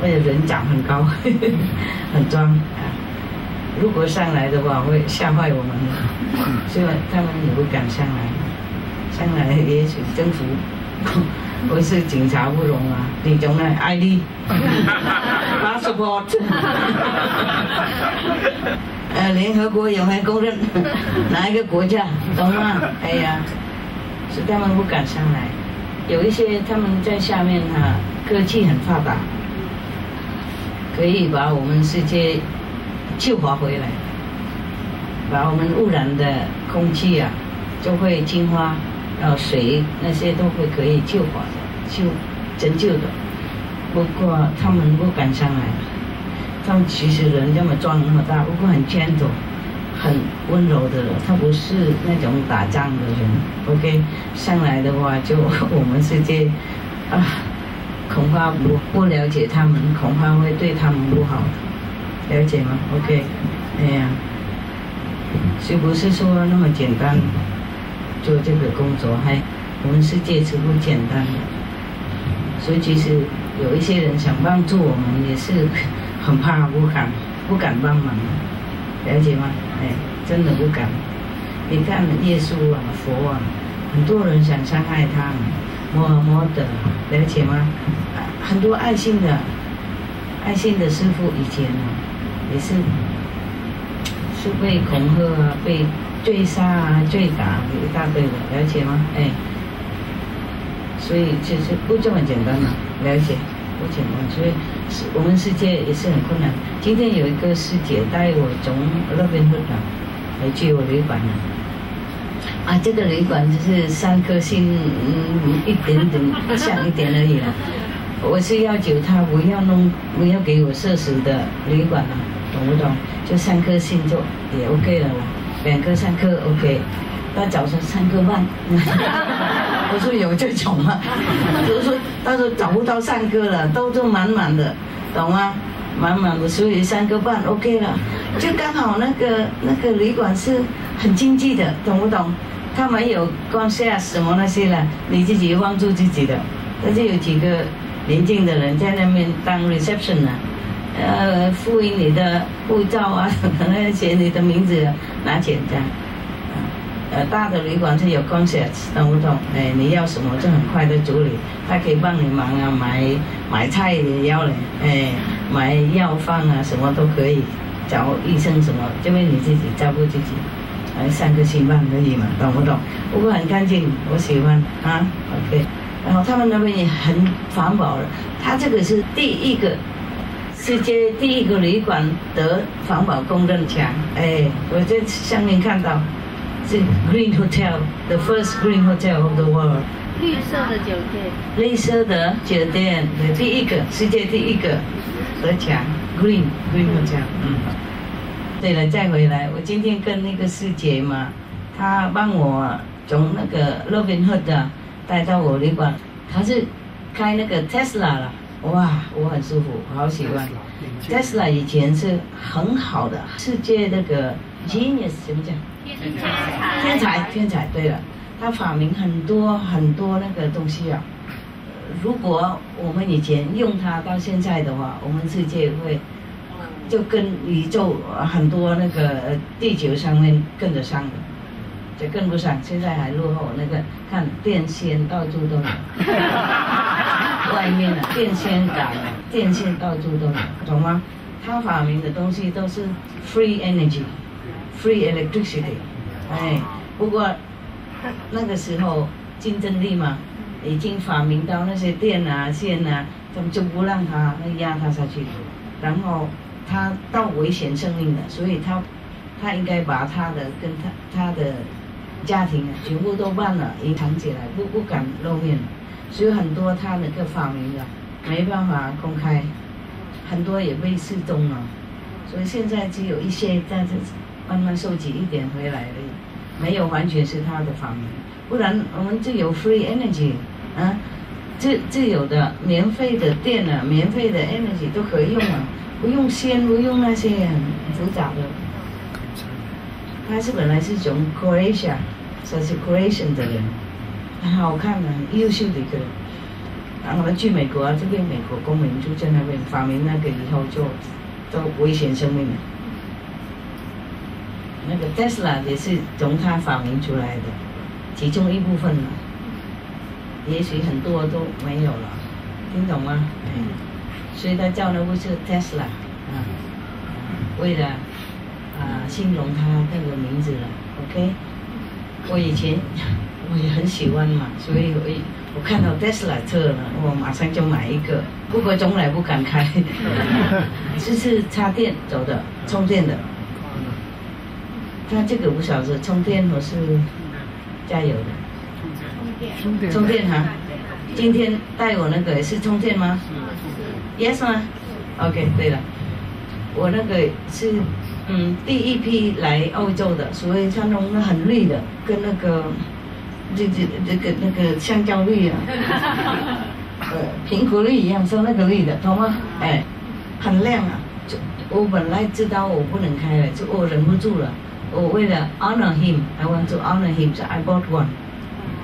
或者人长很高，很壮啊。如果上来的话，会吓坏我们的，所以他们也不敢上来。上来也许政府不是警察不容啊，你总来 ID passport， 联合国有没有公认哪一个国家，懂吗？哎呀，是他们不敢上来，有一些他们在下面科技很发达，可以把我们世界救活回来，把我们污染的空气啊就会净化。水那些都会可以救活的，拯救的。不过他们不敢上来，他们其实人这么壮那么大，不过很 gentle， 很温柔的人，他不是那种打仗的人。OK， 上来的话就我们世界啊，恐怕不了解他们，恐怕会对他们不好，了解吗 ？OK， 哎呀，是不是说那么简单？做这个工作，我们世界是不简单的，所以其实有一些人想帮助我们，也是很怕，不敢帮忙，了解吗？真的不敢。你看耶稣啊、佛啊，很多人想伤害他们，摩的，了解吗？很多爱心的师父以前也是被恐吓啊，被追杀啊、追打一大堆的，了解吗？所以其实不这么简单嘛，了解不简单，所以我们世界也是很困难。今天有一个师姐带我从那边来去我旅馆啊，这个旅馆就是3颗星，一点点像一点而已啦。我是要求他不要给我设施的旅馆了，懂不懂？就3颗星就也 OK 了啦。2颗3颗 OK， 他早上3颗半，我说有这种吗？就是说他说找不到3颗了，都满满的，懂吗？满满的，所以3颗半 OK 了，就刚好那个旅馆是很经济的，懂不懂？他没有光下什么那些了，你自己帮助自己的，但是有几个邻近的人在那边当 reception 啊。复印你的护照啊，那写你的名字，拿钱这样。大的旅馆是有 concept， 懂不懂？你要什么就很快的处理，他可以帮你忙啊，买菜也要嘞，买药方啊，什么都可以，找医生什么，这边你自己照顾自己，3颗星半而已嘛，懂不懂？不过很干净，我喜欢啊 ，OK。然后他们那边也很环保了，他这个是第一个世界第一个旅馆得环保公认奖。哎，我在上面看到是 Green Hotel，the first Green Hotel of the world。绿色的酒店。绿色的酒店的第一个，世界第一个得奖 Green Hotel。对了，再回来，我今天跟那个师姐嘛，她帮我从那个 Robinhood 带到我旅馆，她是开那个 Tesla 了，哇，我很舒服，我好喜欢。Tesla 以前是很好的，世界那个 genius 怎么讲？天才，对了，他发明很多那个东西啊。如果我们以前用它到现在的话，我们世界会就跟宇宙很多那个地球上面跟得上的，就跟不上，现在还落后。那个看电线到处都有，外面的电线杆，电线到处都有，懂吗？他发明的东西都是 free energy。Free electricity， 哎，不过那个时候竞争力嘛，已经发明到那些电啊、线啊，他们就不让它压它下去，然后它到危险生命的，所以他应该把他的跟他的家庭啊全部都办了，隐藏起来，不敢露面，所以很多他那个发明的没办法公开，很多也被失踪了，所以现在只有一些在这。慢慢收集一点回来而已，没有完全是他的发明，不然我们就有 free energy 啊，自有的免费的电啊，免费的 energy 都可以用啊，不用线，不用那些很复杂的。他是本来是从 Croatia， 说是 Croatian 的人，很好看的，很优秀的一个人。然后他去美国啊，这边美国公民就在那边发明那个以后就都危险生命了。那个 Tesla 也是从他发明出来的，其中一部分了，也许很多都没有了，听懂吗？所以他叫那部是 Tesla 啊，为了形容他那个名字了。OK， 我以前我也很喜欢嘛，所以我看到 Tesla 车了，我马上就买一个，不过从来不敢开，是插电走的，充电的。他这个不晓得充电或是加油的。充电哈。今天带我那个是充电吗 ？Yes 吗 ？OK， 对了，我那个是第一批来欧洲的，所以它弄得很绿的，跟那个那个香蕉绿啊，苹果绿一样，是那个绿的，懂吗？哎，很亮啊！我本来知道我不能开了，就我忍不住了。我为了 honor him, I want to honor him, so I bought one,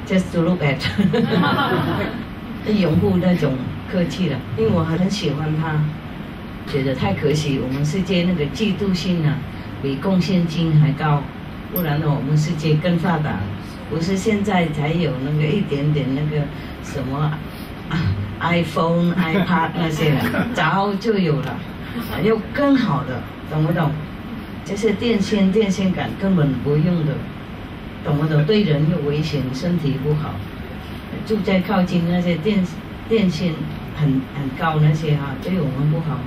just to look at. 拥护那种科技了，因为我很喜欢它，觉得太可惜，我们世界那个嫉妒心啊，比贡献金还高，不然呢，我们世界更发达，不是现在才有那个一点点那个什么iPhone、iPad 那些了，早就有了，有更好的，懂不懂？这些电线杆根本不用的，懂不懂？对人有危险，身体不好。住在靠近那些电线很高那些哈，对我们不好。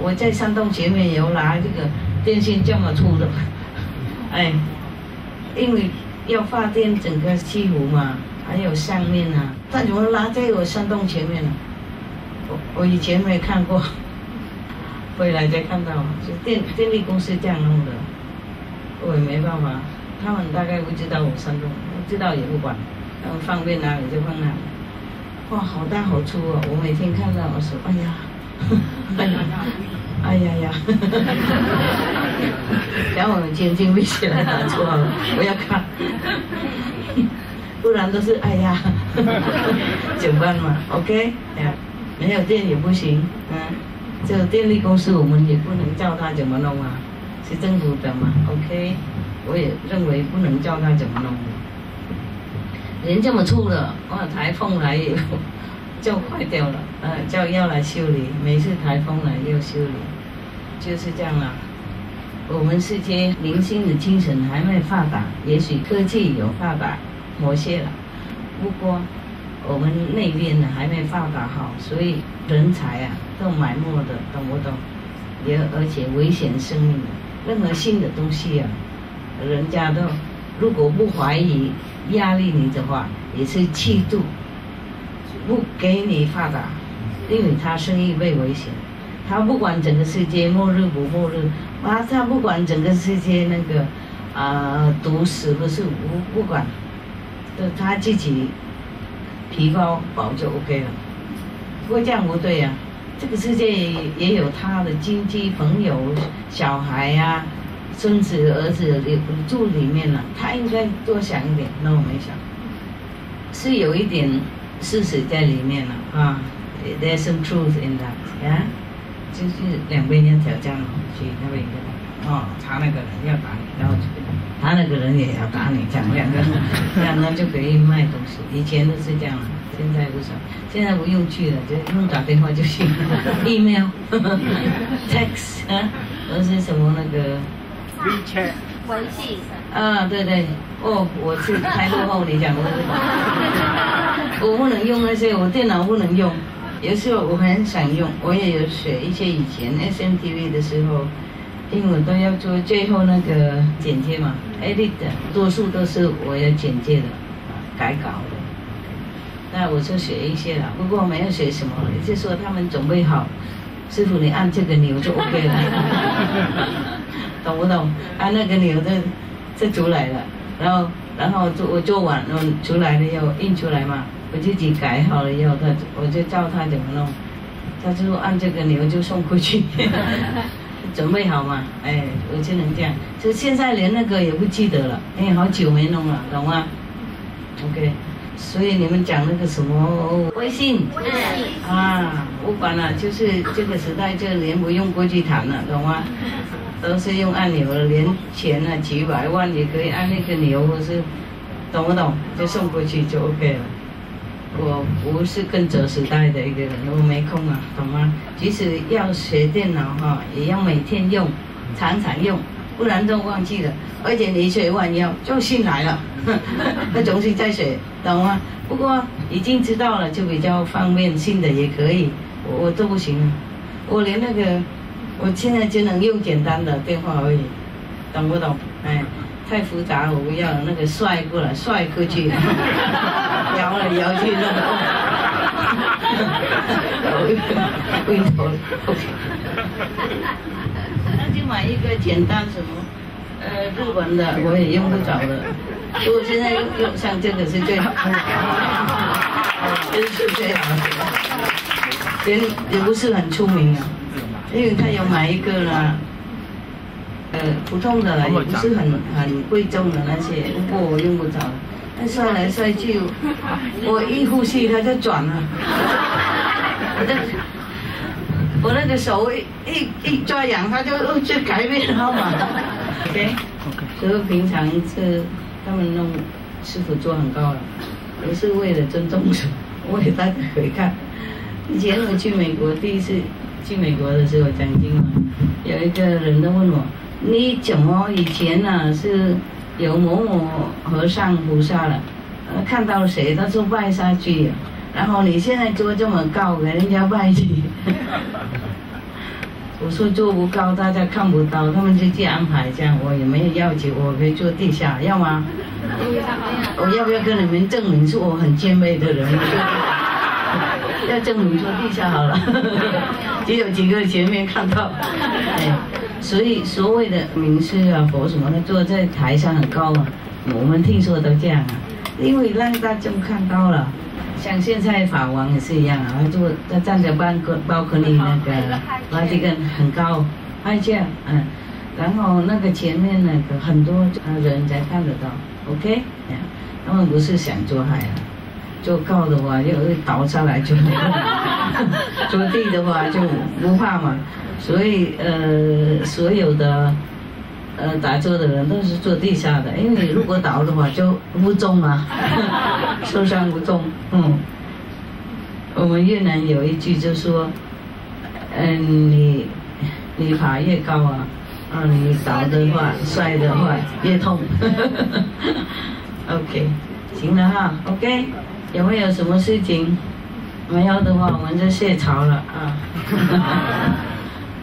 我在山洞前面有拿这个电线这么粗的，哎，因为要发电整个西湖嘛，还有上面啊，他怎么拿在我山洞前面呢？我以前没看过。回来才看到，是电力公司这样弄的，我也没办法。他们大概不知道我山洞，知道也不管，他们方便哪里就放哪里。哇，好大好粗啊！我每天看到我说，哎呀，哎呀，然后我眼睛闭起来打出好了，不要看，不然都是哎呀，怎么办嘛 ？OK， 没有电也不行，这个电力公司我们也不能叫他怎么弄啊，是政府的嘛 ，OK， 我也认为不能叫他怎么弄。人这么粗了，哇，台风来以后就坏掉了，叫要来修理，每次台风来要修理，就是这样啦。我们世界明星的精神还没发达，也许科技有发达某些了，不过我们那边呢还没发达好，所以人才啊。都埋没的，懂不懂？而且危险生命的，任何新的东西啊，人家都如果不怀疑、压力你的话，也是嫉妒，不给你发达，因为他生意被危险，他不管整个世界末日不末日，他不管整个世界那个毒死不是不管，他自己皮包饱就 OK 了。不过这样不对呀、这个世界也有他的亲戚朋友、小孩呀、孙子儿子住里面了，他应该多想一点。那我没想，是有一点事实在里面了啊。There's some truth in that， 呀、就是两边要挑战去那边一个他那个人要打你，然后他那个人也要打你，讲两个人，这样呢就可以卖东西。以前都是这样，现在不是，现在不用去了，就用打电话就行了，email、text 或是什么那个微信。对对，我是太落后，你讲的我不能用那些，我电脑不能用。有时候我很想用，我也有学一些以前 SMTV 的时候，英文都要做最后那个剪接嘛 ，edit 的，多数都是我要剪接的，改稿的。那我就学一些了，不过没有学什么，就是说他们准备好，师傅你按这个钮就 OK 了，懂不懂？按那个钮就出来了，然后我做完，出来了以后印出来嘛。我自己改好了以后，我就教他怎么弄，他就按这个钮就送过去，准备好嘛，我就能这样。就现在连那个也不记得了，好久没弄了，懂吗 ？OK， 所以你们讲那个什么微信不管了，就是这个时代就连不用过去谈了，懂吗？都是用按钮了，连钱几百万也可以按那个钮，或是懂不懂？就送过去就 OK 了。我不是跟着时代的一个人，我没空啊，懂吗？即使要学电脑也要每天用，常常用，不然都忘记了。而且你学完以后就新来了，那重新再学，懂吗？不过已经知道了，就比较方便，新的也可以。我都不行，我连那个，我现在只能用简单的电话而已，懂不懂？太复杂了，我不要那个帅过来，帅过去，摇来摇去那个，回头 OK， 那就买一个简单什么，日文的我也用不着的，如果现在用像这个是最好，是最好的，也不是很出名啊，因为他有买一个啦。普通的也不是很贵重的那些，不过我用不着。那摔来摔去，我一呼吸它就转了，我那个手一抓痒，它就改变号码。OK， 所以平常是他们弄师傅做很高了，我是为了尊重为了大家可以看。以前我去美国，第一次去美国的时候讲经嘛，有一个人都问我。你怎么以前是有某某和尚菩萨了，看到谁他就拜下去，然后你现在做这么高给人家拜去，我说做不高大家看不到，他们就这样安排这样，我也没有要求我可以做地下，要吗？我要不要跟你们证明是我很谦卑的人？要证明做地下好了，只有几个前面看到，所以所谓的名师佛什么的坐在台上很高我们听说都这样因为让大众看到了，像现在法王也是一样他站在包括你那个Vatican很高，这样然后那个前面那个很多人才看得到 ，OK， 他们不是想做海做高的话就会倒下来就做地的话就不怕嘛，所以所有的打坐的人都是做地下的，因为如果倒的话就不重受伤不重。我们越南有一句就说，你爬越高你倒的话摔的话越痛。OK， 行了哈 ，OK。有没有什么事情？没有的话，我们就谢潮了啊。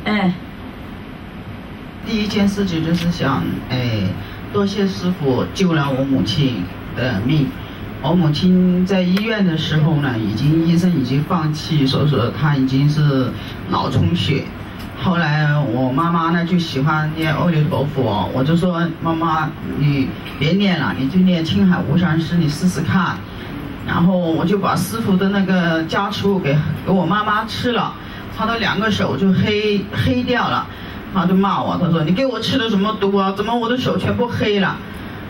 哎，第一件事情就是想，多谢师父救了我母亲的命。我母亲在医院的时候呢，医生已经放弃，说她已经是脑充血。后来我妈妈呢就喜欢念阿弥陀佛，我就说妈妈你别念了，你就念青海无上师，你试试看。然后我就把师父的那个家畜给我妈妈吃了，她的2个手就黑掉了，她就骂我，她说你给我吃的什么毒啊？怎么我的手全部黑了？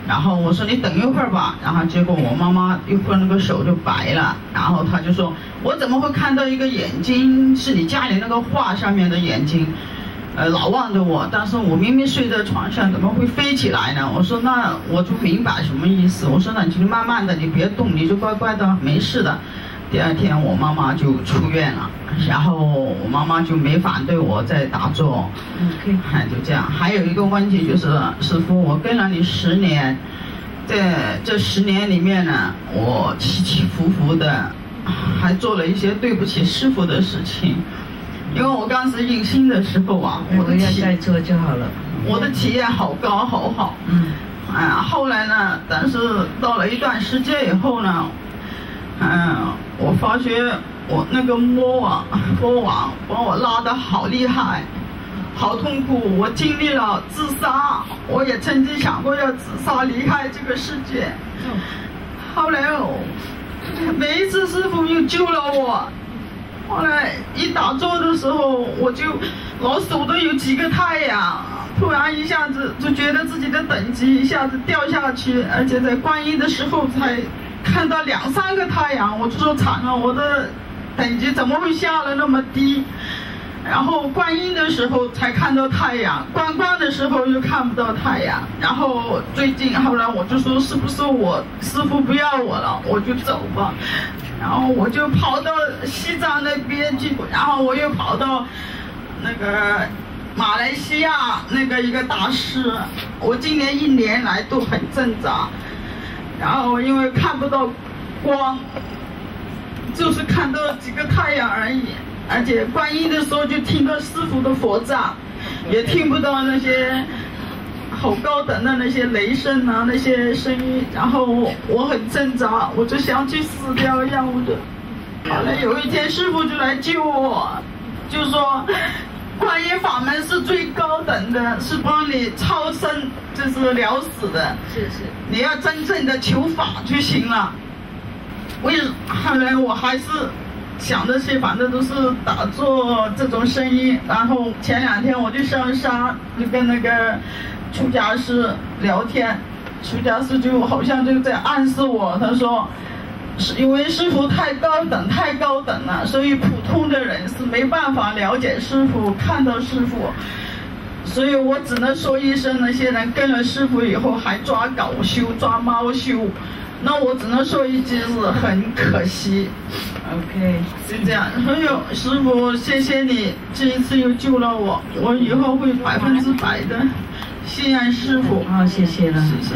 然后我说你等一会儿吧，然后结果我妈妈一会儿那个手就白了，然后她就说我怎么会看到一个眼睛是你家里那个画上面的眼睛，老望着我，但是我明明睡在床上，怎么会飞起来呢？我说那我就明白什么意思，我说那你就慢慢的，你别动，你就乖乖的，没事的。第2天我妈妈就出院了，然后我妈妈就没反对我再打坐，就这样。还有一个问题就是，师父，我跟了你10年，在这10年里面呢，我起起伏伏的，还做了一些对不起师父的事情。因为我当时印心的时候啊，我的再做就好了。我的体验好高好好，后来呢，但是到了一段时间以后呢，我发觉我那个魔王把我拉得好厉害，好痛苦。我经历了自杀，我也曾经想过要自杀离开这个世界。后来每一次师父又救了我。后来一打坐的时候，我就老手都有几个太阳，突然一下子就觉得自己的等级一下子掉下去，而且在观音的时候才看到2、3个太阳，我就说惨了，我的等级怎么会下了那么低？然后观音的时候才看到太阳，观光的时候又看不到太阳。然后最近后来我就说是不是我师父不要我了，我就走吧。然后我就跑到西藏那边去，然后我又跑到那个马来西亚那个一个大师。我今年1年来都很挣扎，然后因为看不到光，就是看到几个太阳而已。而且观音的时候就听到师父的佛藏，也听不到那些好高等的那些雷声啊，那些声音。然后我很挣扎，我就想去死掉一样的。后来有一天师父就来救我，就说观音法门是最高等的，是帮你超生，就是了死的。是，你要真正的求法就行了。后来我还是想这些，反正都是打坐这种声音。然后前2天我就上山，就跟那个出家师聊天，出家师就好像就在暗示我，他说是因为师父太高等了，所以普通的人是没办法了解师父，看到师父。所以我只能说一声，那些人跟了师父以后还抓狗修、抓猫修，那我只能说一句是很可惜。OK， 是这样。所以师父，谢谢你这一次又救了我，我以后会100%的信任师父。好，谢谢了，谢谢。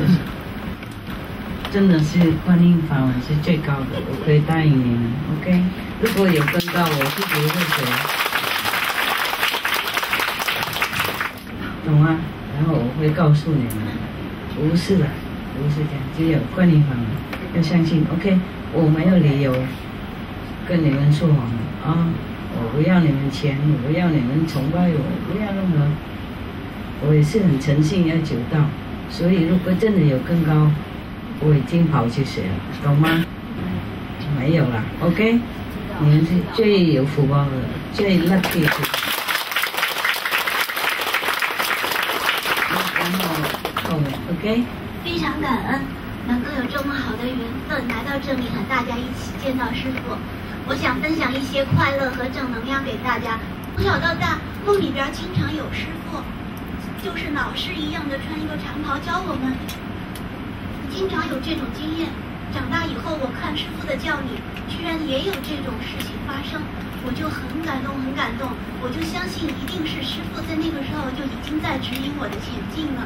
真的是观音法门是最高的，我可以答应你们。OK， 如果有更高，我自己会学，懂吗？然后我会告诉你们，不是的，不是这样，只有观音法门要相信。OK， 我没有理由跟你们说谎啊！我不要你们钱，我不要你们崇拜我，不要任何。我也是很诚信要求到，所以如果真的有更高，我已经跑去学了，懂吗？没有啦 ，OK， 你们是最有福报的，最 lucky 的。然后后面 OK。非常感恩能够有这么好的缘分来到这里和大家一起见到师父。我想分享一些快乐和正能量给大家。从小到大，梦里边经常有师父，就是老师一样的穿一个长袍教我们，经常有这种经验。长大以后，我看师父的教理，居然也有这种事情发生，我就很感动，很感动。我就相信一定是师父在那个时候就已经在指引我的前进了。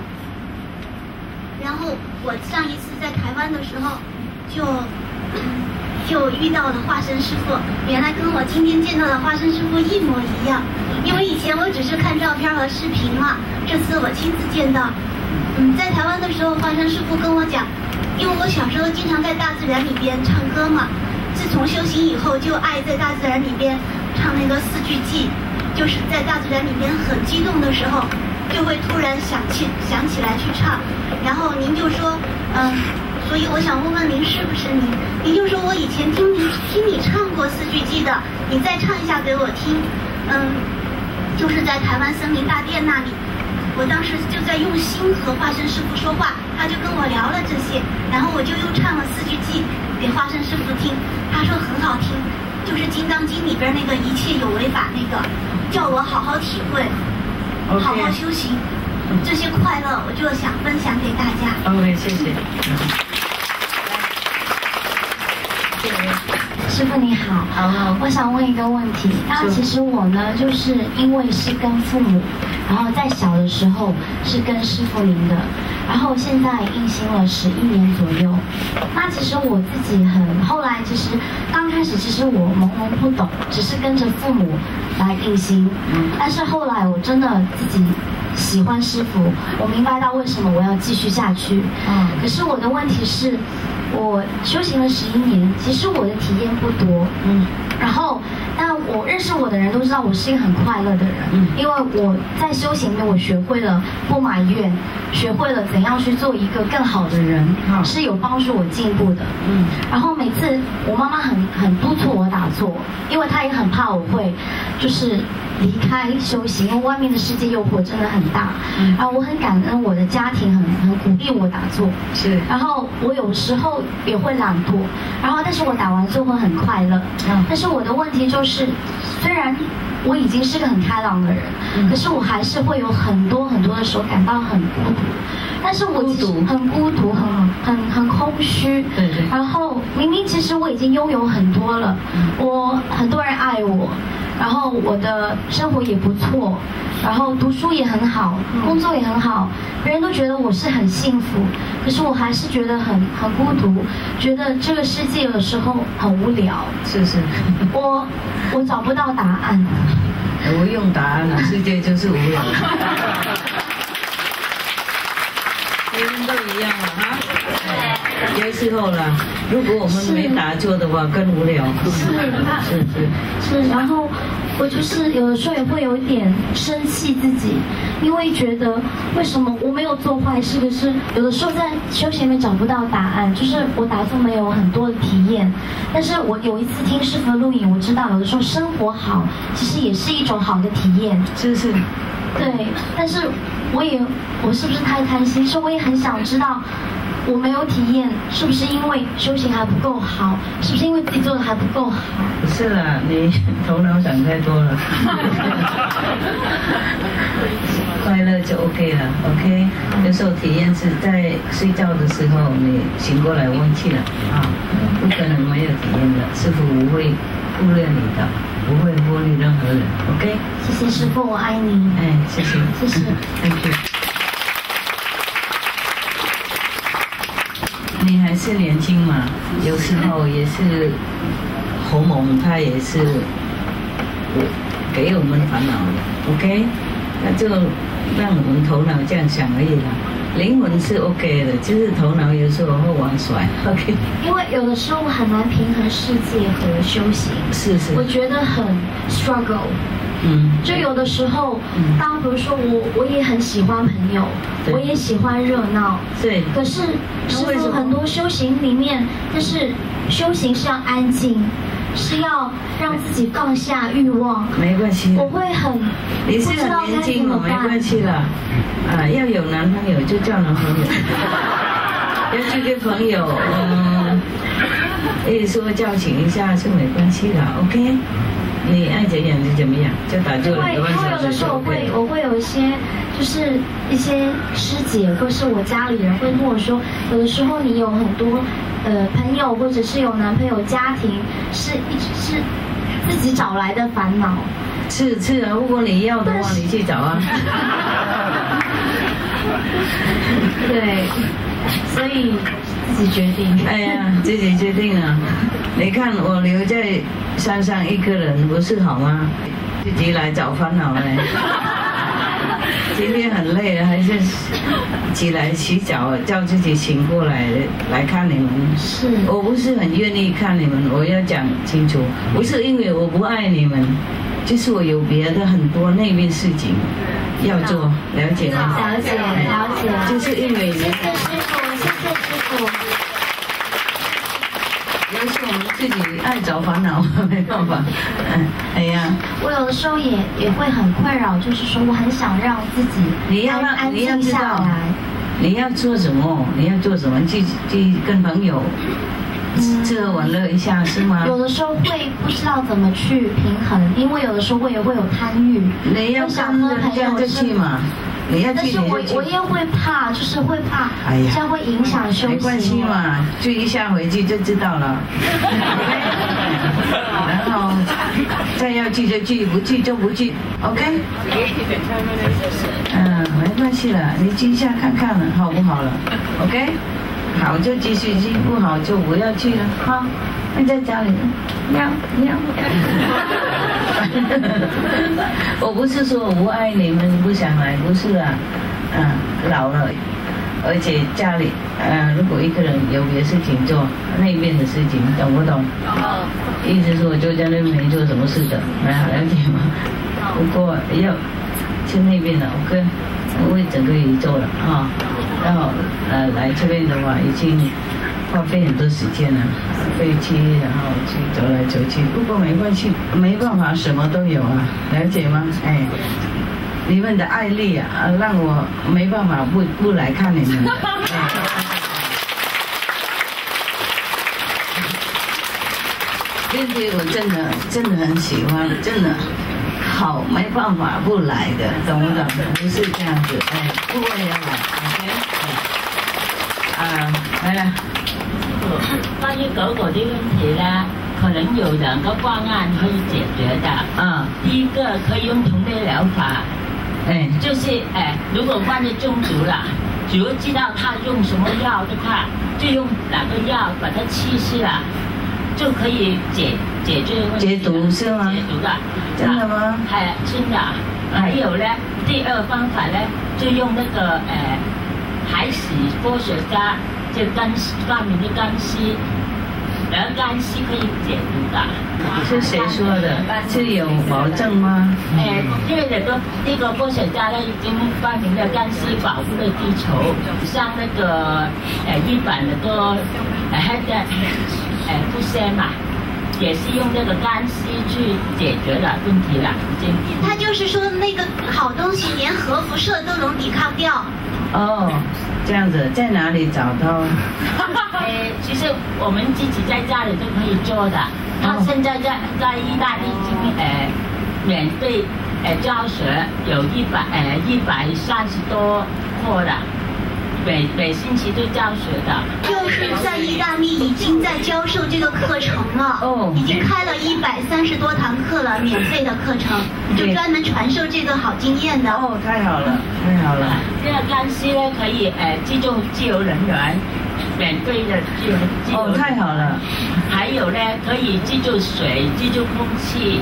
然后我上一次在台湾的时候，就就遇到了化身师傅，原来跟我今天见到的化身师傅一模一样。因为以前我只是看照片和视频嘛，这次我亲自见到。在台湾的时候，化身师傅跟我讲，因为我小时候经常在大自然里边唱歌嘛，自从修行以后就爱在大自然里边唱那个4句偈，就是在大自然里边很激动的时候，就会突然想起来去唱。然后您就说，所以我想问问您是不是您？您就说我以前听你唱过4句偈的，你再唱一下给我听。就是在台湾森林大殿那里，我当时就在用心和化身师傅说话，他就跟我聊了这些，然后我就又唱了4句偈给化身师傅听，他说很好听，就是《金刚经》里边那个一切有为法那个，叫我好好体会，好好修行，这些快乐我就想分享给大家。OK， 谢谢。师父你好，我想问一个问题。那其实我呢，就是因为是跟父母，然后在小的时候是跟师父您的，然后现在印心了11年左右。那其实我自己后来其实刚开始其实我懵懵不懂，只是跟着父母来印心。但是后来我真的自己喜欢师父，我明白到为什么我要继续下去。可是我的问题是，我修行了11年，其实我的体验不多，然后但我认识我的人都知道我是一个很快乐的人，因为我在修行里面我学会了不埋怨，学会了怎样去做一个更好的人，是有帮助我进步的。然后每次我妈妈很督促我打坐，因为她也很怕我会就是离开修行，因为外面的世界诱惑真的很大。然后我很感恩我的家庭很鼓励我打坐，是。然后我有时候也会懒惰，然后但是我打完坐会很快乐。但是我的问题就是，虽然我已经是个很开朗的人，可是我还是会有很多的时候感到很孤独。但是我很孤独，很空虚。对对。然后明明其实我已经拥有很多了，我很多人爱我。然后我的生活也不错，然后读书也很好，工作也很好，别人都觉得我是很幸福，可是我还是觉得很孤独，觉得这个世界有的时候很无聊。是。我找不到答案。我用答案了，世界就是无聊。每个人都一样了哈。有时候啦，如果我们没打坐的话，更无聊。是，然后我就是有的时候也会有一点生气自己，因为觉得为什么我没有做坏事，可是有的时候在修行里面找不到答案，就是我打坐没有很多的体验。但是我有一次听师父的录影，我知道有的时候生活好，其实也是一种好的体验。是。对，但是我是不是太贪心？所以我也很想知道。我没有体验，是不是因为修行还不够好？是不是因为自己做的还不够好？不是啦，你头脑想太多了。快乐就 OK 了 ，OK。有时候体验是在睡觉的时候，你醒过来忘记了啊，不可能没有体验的。师父不会忽略你的，不会忽略任何人 ，OK。谢谢师父，我爱你。谢谢。Thank you。你还是年轻嘛，有时候也是鸿蒙，他也是给我们烦恼的 ，OK？ 那就让我们头脑这样想而已啦。灵魂是 OK 的，就是头脑有时候会玩甩 ，OK？ 因为有的时候很难平衡世界和修行，是，我觉得很 struggle。就有的时候，当比如说我也很喜欢朋友，我也喜欢热闹，对。可是师父很多修行里面，但是修行是要安静，是要让自己放下欲望。没关系，我会你是很年轻嘛，没关系啦。要有男朋友就叫男朋友，要去跟朋友，可以说叫醒一下是没关系的 ，OK？你爱怎样就怎么样，就打坐2个半小时。因为有的时候我会有一些，就是一些师姐或是我家里人会跟我说，有的时候你有很多朋友或者是有男朋友家庭，是自己找来的烦恼。是啊，如果你要的话，你去找啊。对，所以自己决定。哎呀，自己决定啊！你看我留在山上一个人不是好吗？自己来找烦恼嘞。今天很累了，还是起来洗澡，叫自己醒过来看你们。是，我不是很愿意看你们，我要讲清楚，不是因为我不爱你们，就是我有别的很多那边事情要做，了解吗？了解，了解。就是因为谢谢师傅，谢谢师傅。有时我们自己爱找烦恼，没办法。哎呀，我有的时候也会很困扰，就是说我很想让自己安静下来。你要做什么？你要做什么？去跟朋友吃喝玩乐一下是吗？有的时候会不知道怎么去平衡，因为有的时候我也会有贪欲。你要跟人家就去嘛。你要去，但是我也会怕，就是会怕，这样会影响休息。没关系嘛，就一下回去就知道了。然后再要去就去，不去就不去 ，OK？ 没关系了，你去一下看看了，好不好了 ？OK？ 好就继续去，不好就不要去了。好，你在家里，喵。我不是说我不爱你们，不想来，不是啊，老了，而且家里，如果一个人有别的事情做，那边的事情，懂不懂？意思说我就在那边没做什么事的，了解吗？不过要去那边了 ，OK， 为整个宇宙了啊。然后来这边的话，已经花费很多时间了，飞机，然后去走来走去。不过没关系，没办法，什么都有啊，了解吗？哎，你们的爱力啊，让我没办法不来看你们的。并且我真的很喜欢，真的好，没办法不来的，懂不懂？不是这样子，不会要来 ，OK？ 来了。关于狗狗的问题呢，可能有2个方案可以解决的。第一个可以用同类疗法，就是如果万一中毒了，只要知道他用什么药的话，就用哪个药把它稀释了，就可以解决问题。解毒是吗？解毒的，真的吗？真的。还有呢，第2个方法呢，就用那个海史科学家就发明的干尸，然后干尸可以解毒的。是谁说的？是有保证吗？因为那个科学家呢已经发明了干尸保护了地球，像那个日本那个富山嘛，也是用这个干尸去解决了问题了，已经。他就是说那个好东西连核辐射都能抵抗掉。这样子在哪里找到？其实我们自己在家里都可以做的。他现在在意大利已经免费教学，有130多课了。每星期都教学的，就是在意大利已经在教授这个课程了，已经开了130多堂课了，免费的课程，就专门传授这个好经验的。太好了，太好了。这个干尸呢，可以自由人员，免费的自由。太好了。还有呢，可以自助水、自助空气。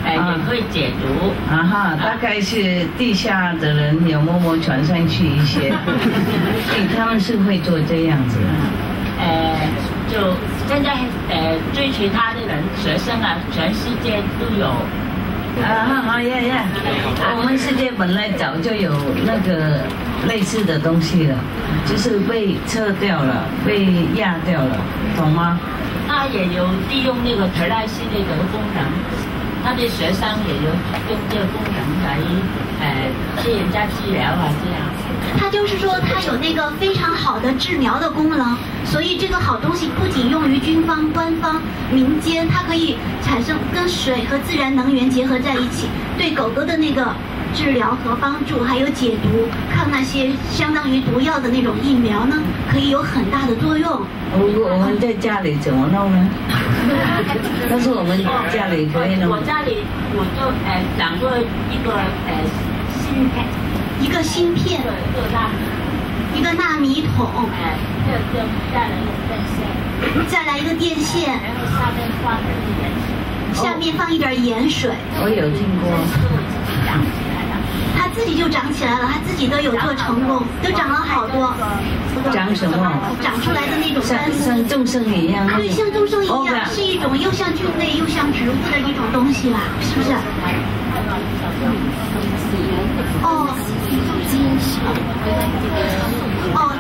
也可以解毒。大概是地下的人有默默传上去一些，所以他们是会做这样子。就现在追随他的人学生啊，全世界都有。我们世界本来早就有那个类似的东西了，就是被撤掉了，被压掉了，懂吗？他也有利用那个特赖斯那个功能。他的学生也有用这个功能来替人家治疗啊，这样。他就是说，他有那个非常好的治疗的功能，所以这个好东西不仅用于军方、官方、民间，它可以产生跟水和自然能源结合在一起，对狗狗的那个治疗和帮助，还有解毒、抗那些相当于毒药的那种疫苗呢，可以有很大的作用。如果我们在家里怎么弄呢？但是我们家里可以弄。我家里我就一个芯片。一个芯片，一个纳米桶，就带了一个电线，再来一个电线，然后下面放一点盐水，下面放一点盐水。我有听过。长起来了，它自己就长起来了，它自己都有做成功，都长了好多。长什么？长出来的那种干像众生一样。对，像众生一样，是一种又像菌类又像植物的一种东西啦，是不是？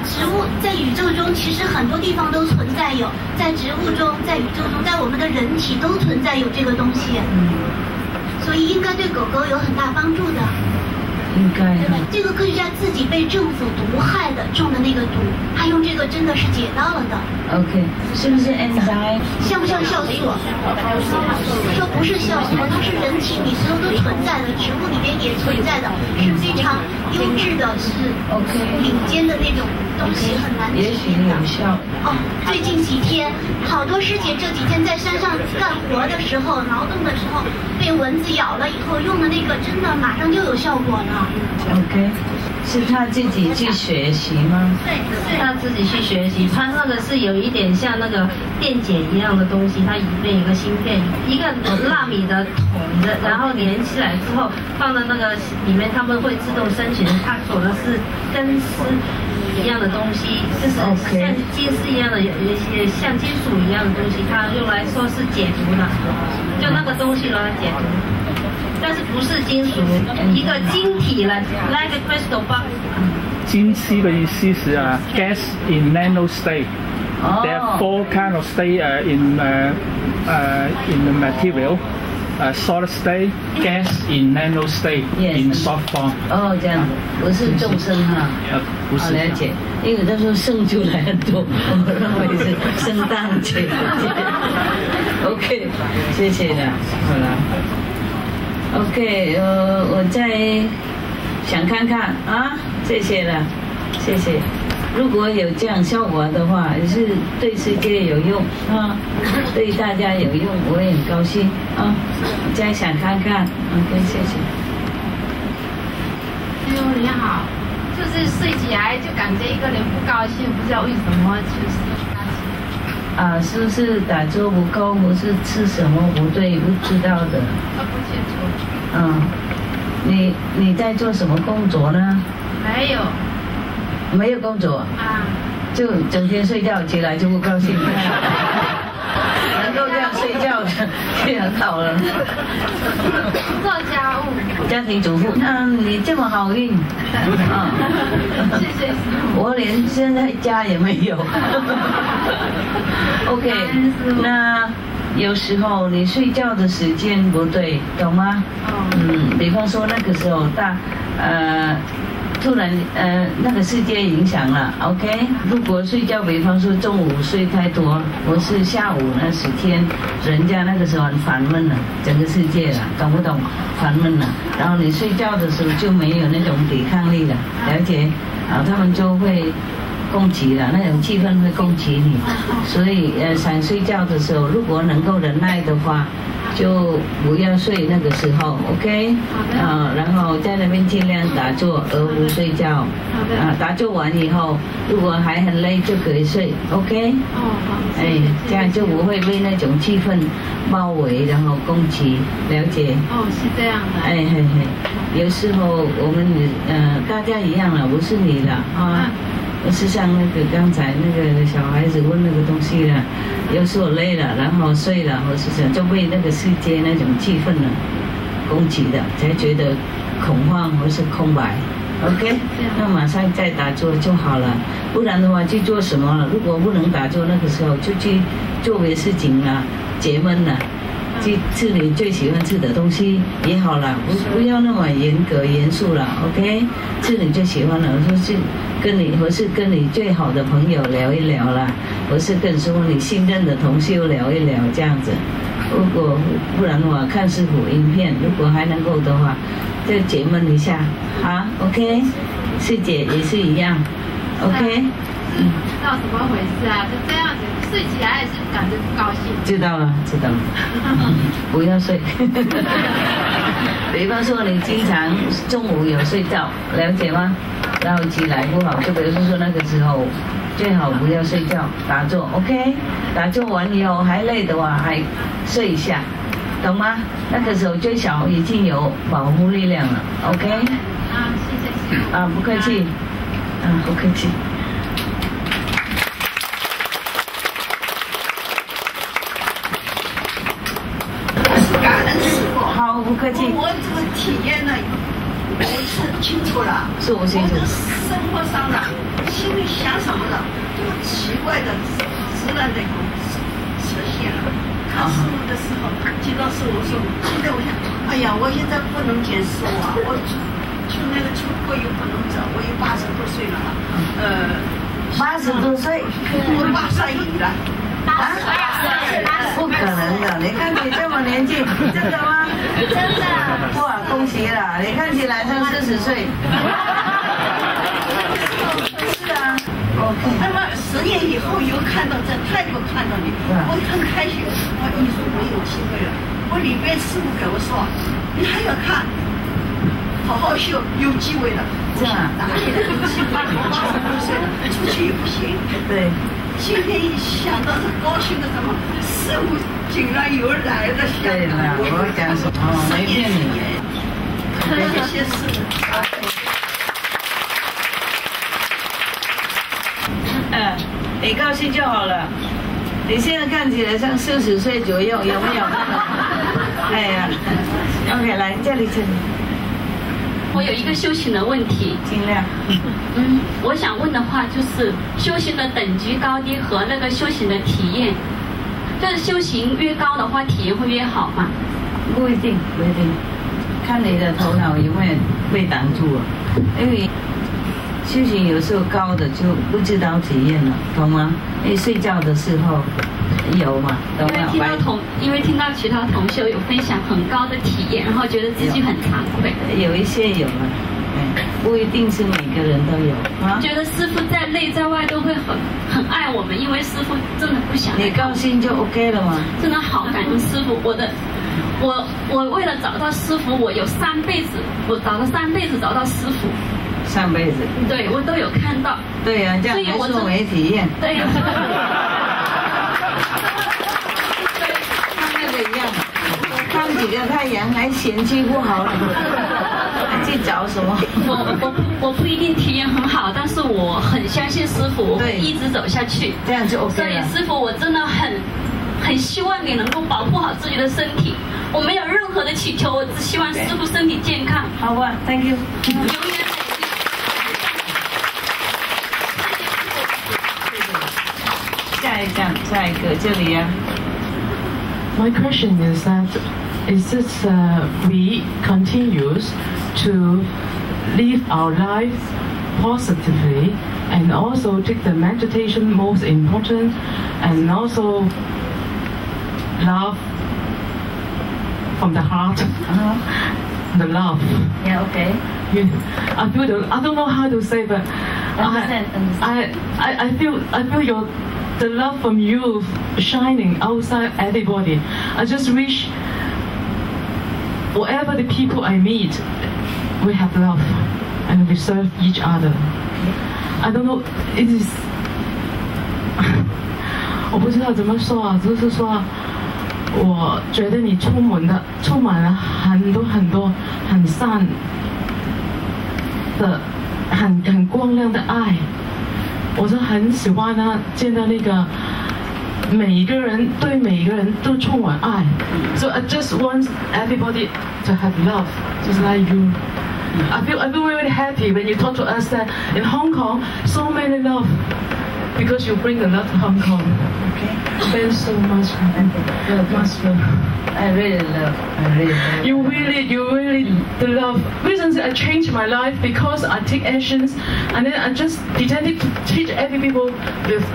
植物在宇宙中其实很多地方都存在有，在植物中，在宇宙中，在我们的人体都存在有这个东西，所以应该对狗狗有很大帮助的。应该。这个科学家自己被政府毒害的中的那个毒，他用这个真的是解到了的。OK， 是不是 enzyme？ 像不像酵素？说不是酵素，它是人体里所有都存在的，植物里面也存在的，是非常优质的，是顶尖的那种东西，很难治愈的。最近几天，好多师姐这几天在山上干活的时候、劳动的时候，被蚊子咬了以后，用的那个真的马上就有效果了。OK， 是他自己去学习吗？对，是他自己去学习。他那个是有一点像那个电解一样的东西，它里面有个芯片，一个纳米的桶的，然后连起来之后放到那个里面，他们会自动生成。它锁的是跟丝一样的东西，就是像金丝一样的，有一些像金属一样的东西，它用来说是解毒的，就那个东西用来解毒。但是不是金属，一個晶體啦 ，like a crystal box。金絲嘅意思是gas in nano state。There are 4 kind of state in the material. Solid state, gas in nano state, in soft form. 这样子，不是众生哈。不是。了解，因为他说生出来很多，我认为是圣诞节。OK， 谢谢了，好了。OK， 我再想看看啊，谢谢了，谢谢。如果有这样效果的话，也是对世界有用啊，对大家有用，我也很高兴啊。再想看看 ，OK， 谢谢。师傅你好，就是睡起来就感觉一个人不高兴，不知道为什么，就是是不是打坐不够，或是吃什么不对，不知道的？不清楚。你在做什么工作呢？没有。没有工作。就整天睡觉，起来就不高兴。能够这样睡觉的，也很好了。做家务。家庭主妇，那你这么好运啊！谢谢师父。我连现在家也没有。OK， 那有时候你睡觉的时间不对，懂吗？比方说那个时候突然那个世界影响了 ，OK？ 如果睡觉，比方说中午睡太多，或是下午那10天，人家那个时候很烦闷了，整个世界了，懂不懂？烦闷了，然后你睡觉的时候就没有那种抵抗力了，了解？他们就会攻击了，那种气氛会攻击你，所以想睡觉的时候，如果能够忍耐的话，就不要睡那个时候 ，OK？ 然后在那边尽量打坐而不睡觉。打坐完以后，如果还很累就可以睡 ，OK？ 这样就不会被那种气氛包围，然后攻击，了解？是这样的。有时候我们大家一样了，不是你了啊。是像那个刚才那个小孩子问那个东西了，有时候累了，然后睡了，或是就被那个世界那种气氛呢攻击的，才觉得恐慌或是空白。OK， 那马上再打坐就好了，不然的话去做什么了？如果不能打坐，那个时候就去做别的事情了，解闷了。去吃你最喜欢吃的东西也好了，不要那么严格严肃了 ，OK？ 吃你最喜欢的，或是跟你最好的朋友聊一聊啦，或是跟说你信任的同修聊一聊这样子。如果不然的话，看师父影片，如果还能够的话，就解闷一下，好 ，OK？ 师姐也是一样 ，OK？ 知道怎么回事啊？就这样子，睡起来也是感觉不高兴。知道了，不要睡，不比方说你经常中午有睡觉，了解吗？然后起来不好，就比如说那个时候最好不要睡觉，打坐 ，OK？ 打坐完以后还累的话，还睡一下，懂吗？那个时候最少已经有保护力量了 ，OK？ 啊，谢谢。啊，不客气，不客气。感恩师父。好，不客气。我这个体验呢，我说不清楚了。说不清楚。我生活上的，心里想什么的，这么奇怪的自然的出现了。看师傅的时候，接到师傅说，现在我想，哎呀，我现在不能见师傅啊，我去那个出国又不能走，我有80多岁了，80多岁，我81了。不可能的！你看你这么年轻，真的吗？真的。哇，恭喜了！你看起来像40岁。是啊。OK。那么10年以后又看到在泰国看到你，我很开心。你说我有机会了。我里边师傅给我说，你还要看，好好修，有机会了。这样。哪里有机会？80多岁了，出去也不行。对。今天一想到是高兴的什么，师傅竟然又来了，对了，我讲什么？没骗你。谢谢师傅。你高兴就好了。你现在看起来像40岁左右，有没有？哎呀 ，OK， 来这里。我有一个修行的问题，尽量。我想问的话就是修行的等级高低和那个修行的体验，就是修行越高的话，体验会越好吗？不一定，不一定，看你的头脑有没有被挡住了。因为修行有时候高的就不知道体验了，懂吗？因为睡觉的时候有嘛，懂吗？因为听到其他同修有分享很高的体验，然后觉得自己很惭愧。有一些有了，不一定是每个人都有啊。觉得师父在内在外都会很爱我们，因为师父真的不想。你高兴就 OK 了吗？真的好感恩师父，我为了找到师父，我有3辈子，我找了3辈子找到师父。上辈子。对，我都有看到。对呀，这样还说没体验。对。看几个太阳还嫌弃不好了，还去找什么？我不一定体验很好，但是我很相信师父，我会一直走下去，这样就 OK 了。所以师父，我真的很希望你能够保护好自己的身体。我没有任何的祈求，我只希望师父身体健康。好吧 ，Thank you。永远。下一个这里呀。My question is that is this we continues to live our life positively and also take the meditation most important and also love from the heart. The love. Yeah, okay. I don't know how to say, but I feel the love from you shining outside everybody. I just wish whatever the people I meet, we have love and we serve each other. I don't know, it is 我不知道怎么说啊，就是说我觉得你充满了很多很善的很光亮的爱，我是很喜欢呢，见到那个每一个人对每一个人都充满爱。So I just want everybody to have love, just like you. I feel really happy when you talk to us that in Hong Kong so many love because you bring the love to Hong Kong. Okay. Thanks so much. Much love. I really love. You really love. Recently, I changed my life because I take actions, and then I just pretended to teach every people with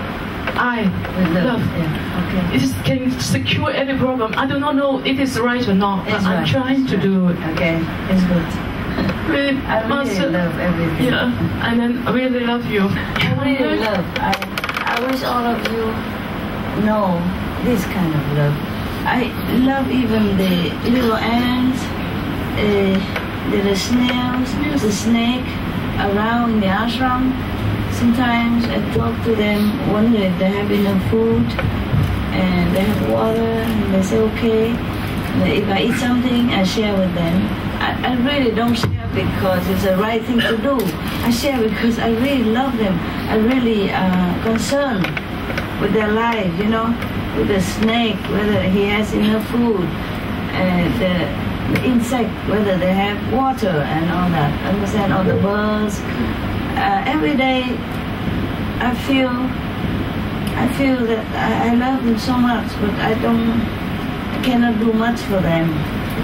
love. Yeah. Okay. It just can secure every problem. I do not know if it's right or not, but I'm trying to do it. Okay, it's good. Really, I really love everything. Yeah, and then I really love you. I really love. I wish all of you know this kind of love. I love even the little ants, there are snails, there's a snake around the ashram. Sometimes I talk to them, wonder if they have enough food and they have water, and they say okay. And if I eat something, I share with them. I really don't share because it's the right thing to do. I share because I really love them. I really concerned with their life, you know, with the snake, whether he has enough food, the insect, whether they have water and all that. Understand? All the birds. Every day, I feel that I love them so much, but I cannot do much for them.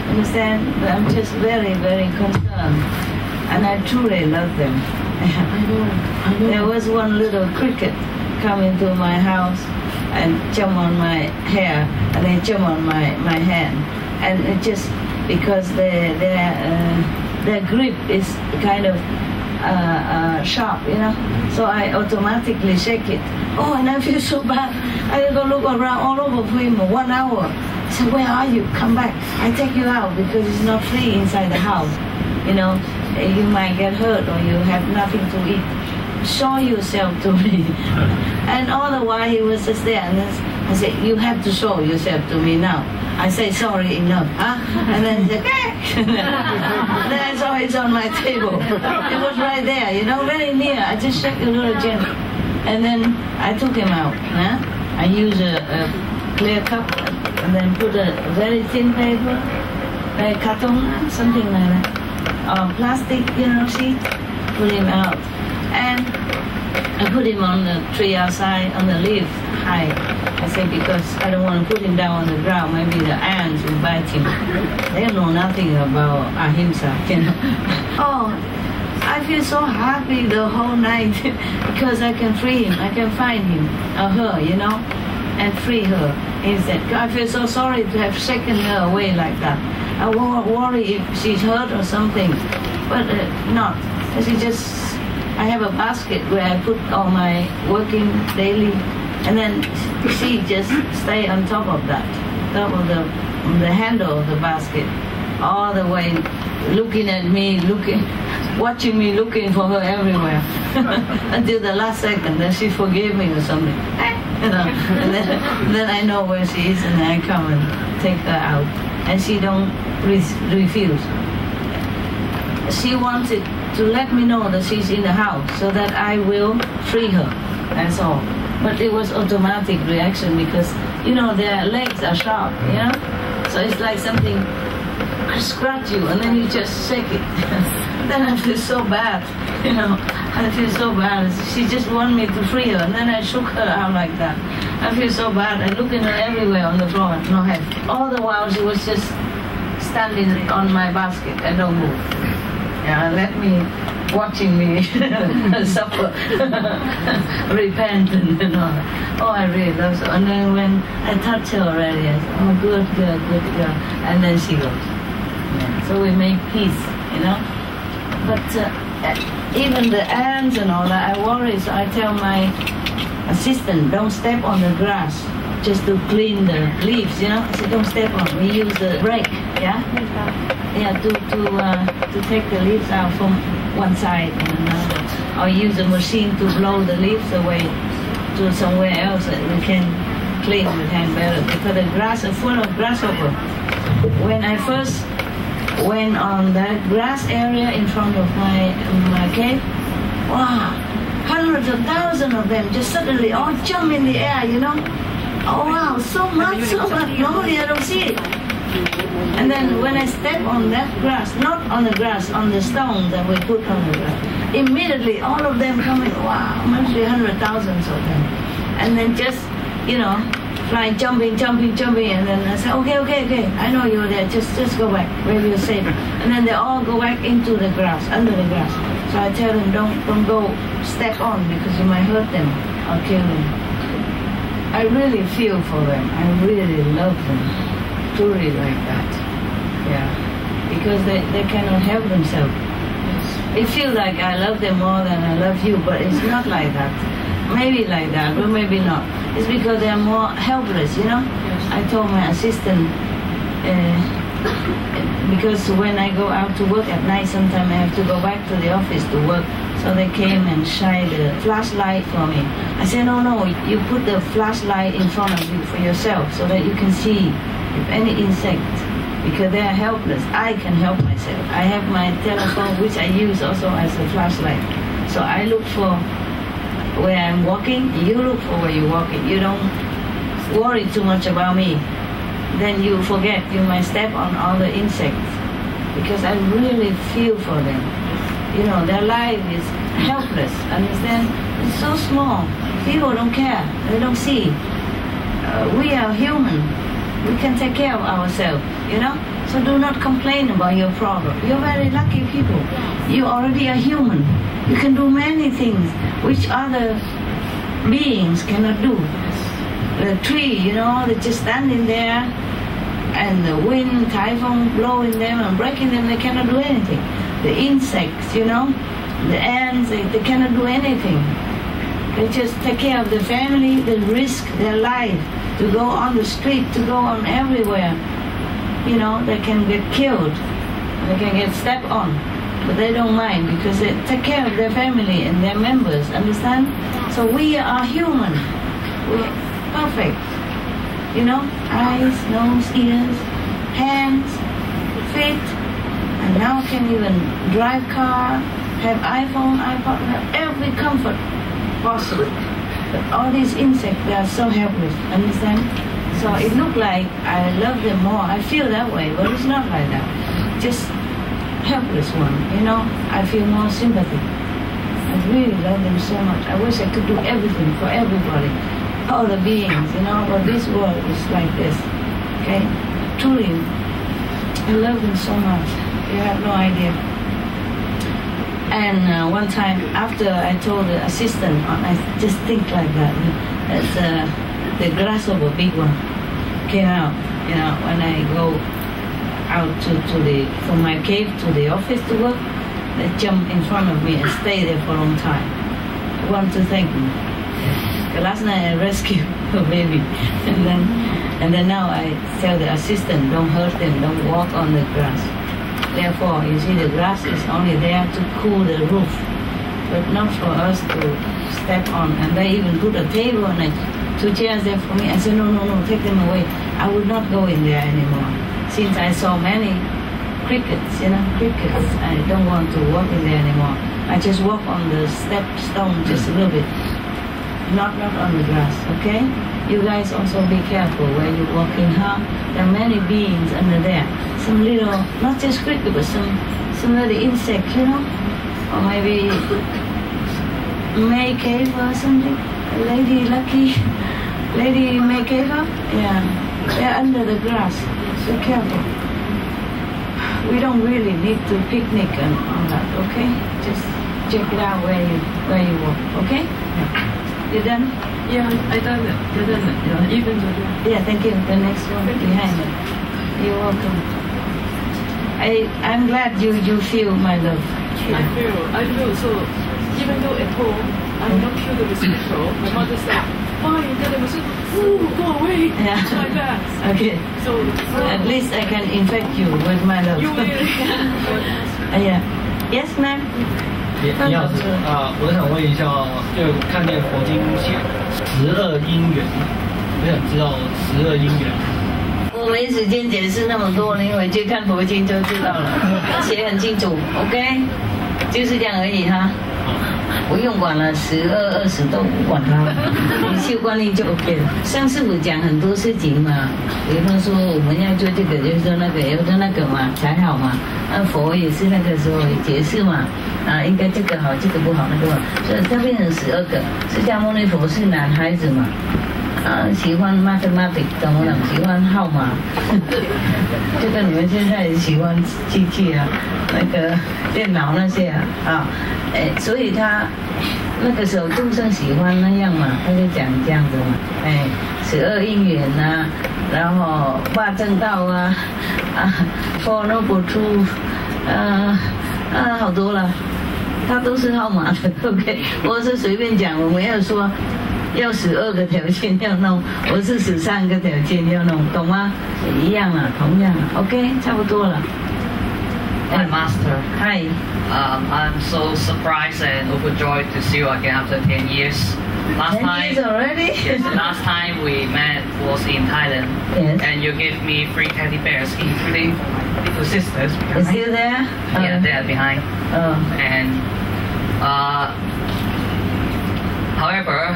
Understand? But I'm just very, very concerned, and I truly love them. I know. There was one little cricket come into my house and jump on my hair, and then jump on my hand, and it just because their grip is kind of sharp, you know. So I automatically shake it. Oh, and I feel so bad. I go look around all over for him 1 hour. I said, where are you? Come back. I take you out because it's not free inside the house. You know, you might get hurt or you have nothing to eat. Show yourself to me. And all the while he was just there. And I said, you have to show yourself to me now. I say, sorry, enough. Huh? And then he said, then I saw it's on my table. It was right there, you know, very near. I just shook a little gently. And then I took him out. Huh? I used a clear cup and then put a very thin paper, a carton, something like that, or plastic, you know, sheet, put him out. And I put him on the tree outside, on the leaf high. I said, because I don't want to put him down on the ground, maybe the ants will bite him. They know nothing about ahimsa, you know. Oh, I feel so happy the whole night because I can free him, I can find him, or her, you know, and free her instead. I feel so sorry to have shaken her away like that. I worry if she's hurt or something, but not. She just, I have a basket where I put all my working daily, and then she just stay on top of that, top of the handle of the basket, all the way, looking at me, watching me, looking for her everywhere, until the last second. Then she forgave me or something, you know. And then I know where she is, and I come and take her out, and she don't refuse. She wanted to let me know that she's in the house so that I will free her. That's all. But it was automatic reaction because, you know, their legs are sharp, you know? So it's like something scratch you and then you just shake it. Then I feel so bad, you know? I feel so bad. She just wanted me to free her and then I shook her out like that. I feel so bad. I look at her everywhere on the floor, no head. All the while she was just standing on my basket and don't move. Yeah, let me, watching me suffer, repent and all. Oh, I really love her. And then when I touch her already, I say, oh, good girl, good girl. And then she goes. Yeah. So we make peace, you know. But even the ants and all that, I worry. So I tell my assistant, don't step on the grass, just to clean the leaves, you know. I said, don't step on. We use the rake, yeah. Yeah, to take the leaves out from one side and another, or use a machine to blow the leaves away to somewhere else that we can clean with hand better, because the grass is full of grasshopper. When I first went on that grass area in front of my cave, wow, hundreds of thousands of them just suddenly all jump in the air, you know. Oh wow, so much. Normally I don't see it. And then when I step on that grass, not on the grass, on the stones that we put on the grass, immediately all of them coming, wow, must be 100,000 of them. And then just, you know, flying, jumping, and then I say, okay, I know you're there, just go back, where you're safe. And then they all go back into the grass, under the grass. So I tell them, don't go step on because you might hurt them or kill them. I really feel for them, I really love them. Truly like that, yeah, because they cannot help themselves. It feels like I love them more than I love you, but it's not like that. Maybe like that, but maybe not. It's because they're more helpless, you know. I told my assistant, because when I go out to work at night, sometimes I have to go back to the office to work. So they came and shined the flashlight for me. I said, no, you put the flashlight in front of you for yourself so that you can see if any insect, because they are helpless. I can help myself. I have my telephone, which I use also as a flashlight. So I look for where I'm walking, you look for where you're walking. You don't worry too much about me. Then you forget, you might step on all the insects, because I really feel for them. You know, their life is helpless, understand? It's so small. People don't care, they don't see. We are human. We can take care of ourselves, you know? So do not complain about your problem. You're very lucky people. You already are human. You can do many things which other beings cannot do. The tree, you know, they're just standing there, and the wind, typhoon blowing them and breaking them, they cannot do anything. The insects, you know, the ants, they cannot do anything. They just take care of the family, they risk their life to go on the street, to go on everywhere. You know, they can get killed, they can get stepped on, but they don't mind because they take care of their family and their members, understand? So we are human, we're perfect. You know, eyes, nose, ears, hands, feet, and now can even drive car, have iPhone, iPod, have every comfort possible. But all these insects, they are so helpless, understand? So it looks like I love them more. I feel that way, but it's not like that. Just helpless one, you know? I feel more sympathy. I really love them so much. I wish I could do everything for everybody, all the beings, you know? But this world is like this, okay? Truly, I love them so much. You have no idea. And one time, after I told the assistant, I just think like that. The grasshopper, big one, came out. You know, when I go out from my cave to the office to work, they jump in front of me and stay there for a long time. I want to thank them. Last night I rescued a baby, and then now I tell the assistant, don't hurt them, don't walk on the grass. Therefore, you see, the grass is only there to cool the roof, but not for us to step on. And they even put a table on it, 2 chairs there for me. I said, no, take them away. I would not go in there anymore. Since I saw many crickets, you know, I don't want to walk in there anymore. I just walk on the stone just a little bit, not on the grass, okay? You guys also be careful where you're walking, huh? There are many beings under there. Some little, not just cricket, but some little insect, you know? Or maybe May Cave or something. Lady May Cave, yeah. They're under the grass. So careful. We don't really need to picnic and all that, okay? Just check it out where you walk, okay? You done? Yeah, I done it. You done it. Yeah, even yeah, thank you. The next one behind it. You're welcome. I'm glad you feel my love. I feel so. Even though at home I'm not feel the mosquito, my mother said, fine, then the mosquito, go away. Yeah. Like that. Okay. So at least I can infect you with my love. You will. Yeah. Yes, ma'am. 李老师我想问一下，就看那个佛经写12因缘，我想知道12因缘。我没时间解释那么多，你回去看佛经就知道了，写很清楚。OK， 就是这样而已哈。不用管了，12、20都不管它，你修观念就 OK 了。上师傅讲很多事情嘛，比方说我们要做这个，就做那个，要做那个嘛，才好嘛。那佛也是那个时候也解释嘛，应该这个好，这个不好，那个好，所以它变成12个。释迦牟尼佛是男孩子嘛，喜欢 mathematics， 懂不懂？喜欢号码，就跟你们现在喜欢机器啊，那个电脑那些啊，所以他那个时候众生喜欢那样嘛，他就讲这样子嘛，12因缘啊，然后八正道啊，Four Noble Truths，好多了，它都是号码的 ，OK， 我是随便讲，我没有说要12个条件要弄，我是13个条件要弄，懂吗？一样啊，同样啊 ，OK， 差不多了。Hi, Master. Hi. I'm so surprised and overjoyed to see you again after 10 years. Last 10 years already? Yes, the last time we met was in Thailand. Yes. And you gave me 3 teddy bears, including my little sisters. Is still there? Yeah, they're behind. And however,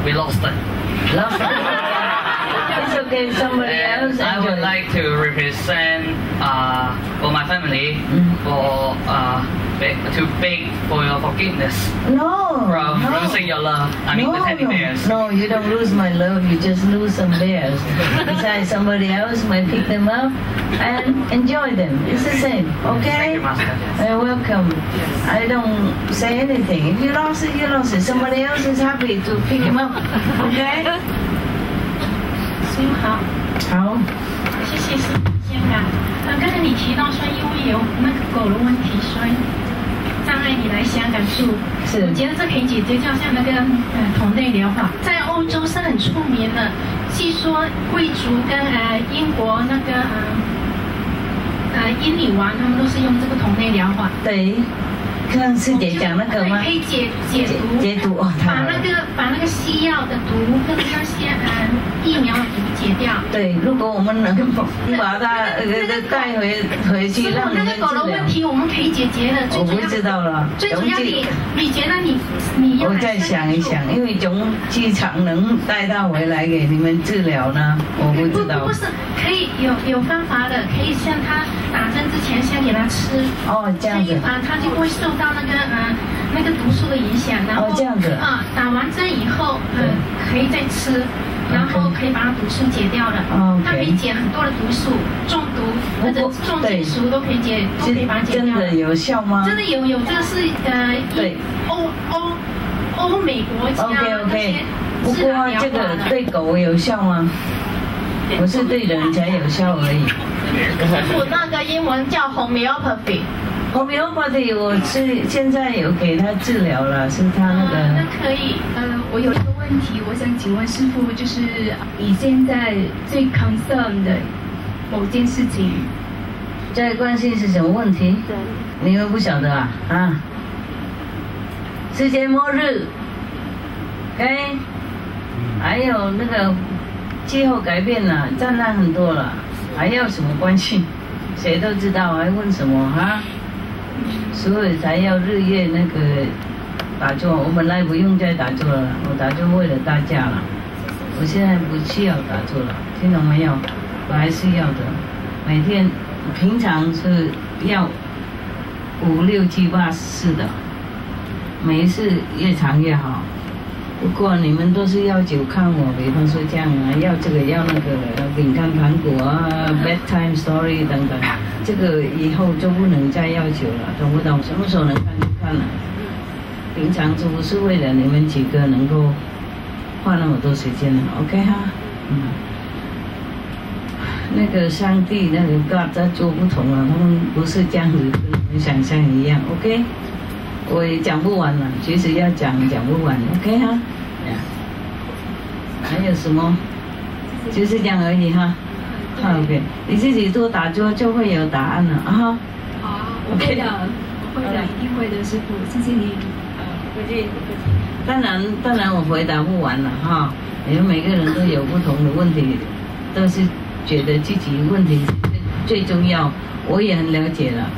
we lost it. Lost it? It's okay, somebody else. I would like to represent for my family for to beg for your forgiveness. No. From losing your love. I mean the teddy bears. No, you don't lose my love. You just lose some bears. Besides, somebody else might pick them up and enjoy them. It's the same. Okay. Thank you, Master. You're welcome. I don't say anything. If you lost it, you lost it. Somebody else is happy to pick him up. Okay. 师傅好。好。谢谢师傅先啊。刚才你提到说，因为有那个狗的问题，所以障碍你来香港住。是。我觉得这可以解决，就像那个同类疗法，在欧洲是很出名的。据说贵族跟英国那个英女王，他们都是用这个同类疗法。对。看师姐讲那个吗？可以解毒，解毒哦，把那个西药的毒跟那些疫苗的毒解掉。对，如果我们能把它带回去，让你们治疗。那个狗的问题我们可以解决的。我不知道了。最主要你觉得你我再想一想，因为从机场能带它回来给你们治疗呢，我不知道。不是，可以有方法的，可以像他打针之前先给他吃。哦，这样子。他就会受到那个毒素的影响，然后这样子打完针以后可以再吃，然后可以把它毒素解掉的。它可以解很多的毒素，中毒或者重金属都可以解，都可以把它解掉。真的有效吗？真的有，这个是对欧美国家那些不过这个对狗有效吗？不是对人才有效而已。我那个英文叫 homeopathy。homeopathy 我是现在有给他治疗了，是他那个。那可以。我有一个问题，我想请问师父，就是你现在最 concern 的某件事情，在关心是什么问题？你们不晓得啊？世界末日 ，OK， 还有那个气候改变了，战乱很多了，还要什么关系？谁都知道，还问什么啊？所以才要日夜那个打坐。我本来不用再打坐了，我打坐为了大家了。我现在不需要打坐了，听懂没有？我还是要的，每天平常是要5、6、7、8次的，每一次越长越好。不过你们都是要求看我，比方说这样啊，要这个要那个，饼干糖果啊 ，bedtime story 等等，这个以后就不能再要求了，懂不懂？什么时候能看就看了。平常就不是为了你们几个能够花那么多时间了 ，OK 哈？那个上帝那个 God 在做不同了，他们不是这样子跟你们想象一样 ，OK？ 我也讲不完了，其实要讲不完 ，OK 哈？还有什么？就是这样而已哈。OK， 你自己多打坐就会有答案了啊。好，我会的，一定会的，师父，谢谢你。不客气。当然我回答不完了哈，因为每个人都有不同的问题，都是觉得自己问题最重要。我也很了解了，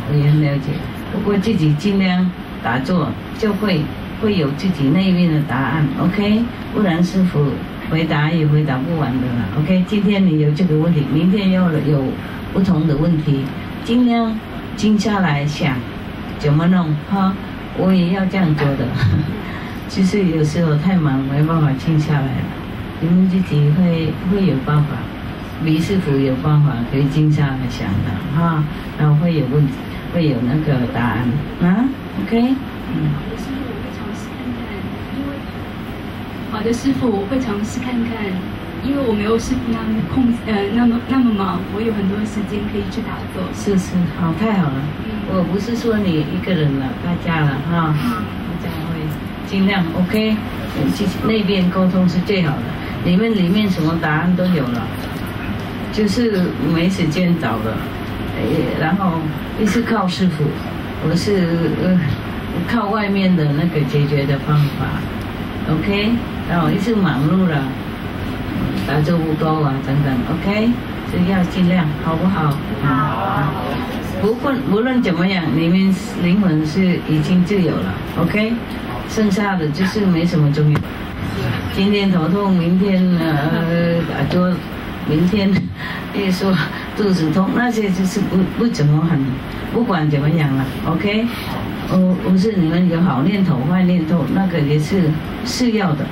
不过自己尽量打坐，就会有自己那边的答案 ，OK？ 不然师父回答也回答不完的了 ，OK？ 今天你有这个问题，明天又有不同的问题，尽量静下来想怎么弄哈。我也要这样做的，其实有时候太忙没办法静下来了，你们自己会有办法，比师父有办法可以静下来想的哈，然后会有问题，会有那个答案啊 ，OK？ 好的，师父，我会尝试看看，因为我没有师父那么忙，我有很多时间可以去打坐。是，好，太好了。我不是说你一个人了，大家了哈，大家会尽量 OK， 那边沟通是最好的。里面什么答案都有了，就是没时间找了，然后一是靠师父，我是靠外面的那个解决的方法 ，OK， 然后一直忙碌了，打坐不够啊等等 ，OK， 所以要尽量，好不好？好。无论怎么样，你们灵魂是已经自由了 ，OK， 剩下的就是没什么重要。今天头痛，明天打坐，明天又说肚子痛，那些就是不怎么很，不管怎么样了 ，OK。不是你们有好念头、坏念头，那个也是要的，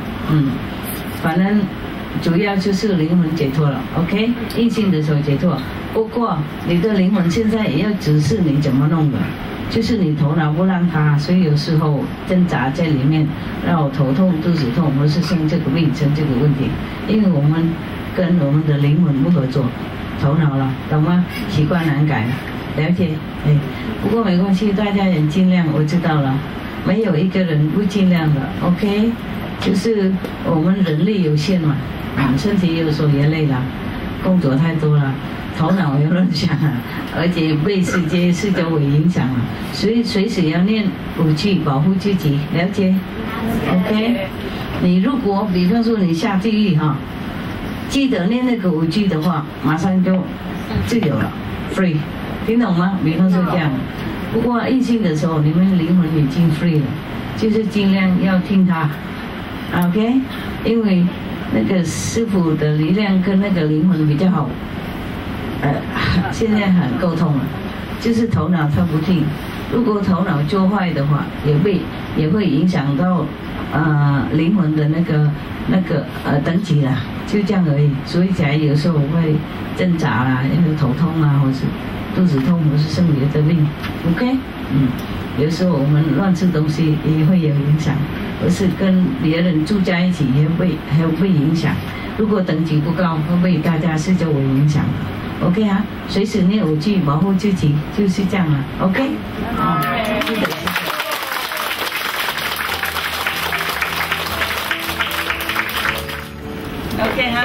反正主要就是灵魂解脱了 ，OK， 印性的时候解脱。不过你的灵魂现在也要指示你怎么弄的，就是你头脑不让它，所以有时候挣扎在里面，让我头痛、肚子痛，或是生这个病、生这个问题，因为我们跟我们的灵魂不合作，头脑了，懂吗？习惯难改，了解？不过没关系，大家也尽量，我知道了，没有一个人不尽量的 ，OK， 就是我们人力有限嘛，身体有时候也累了，工作太多了。头脑也乱想啊，而且被世界四周围影响了，所以随时要念5句保护自己，了解 ？OK， 你如果比方说你下地狱哈，记得念那个5句的话，马上就自由了 ，free， 听懂吗？比方说这样。不过印性的时候，你们灵魂已经 free 了，就是尽量要听他 ，OK， 因为那个师父的力量跟那个灵魂比较好。现在很沟通了，就是头脑他不听，如果头脑做坏的话，也会影响到灵魂的那个等级啦，就这样而已。所以才有时候会挣扎啦，因为头痛啊，或是肚子痛，或是生别的病 ，OK， 有时候我们乱吃东西也会有影响，或是跟别人住在一起还会影响。如果等级不高，会被大家四周围影响。OK 啊，随时念5句保护自己，就是这样了。OK， 是的。OK 啊，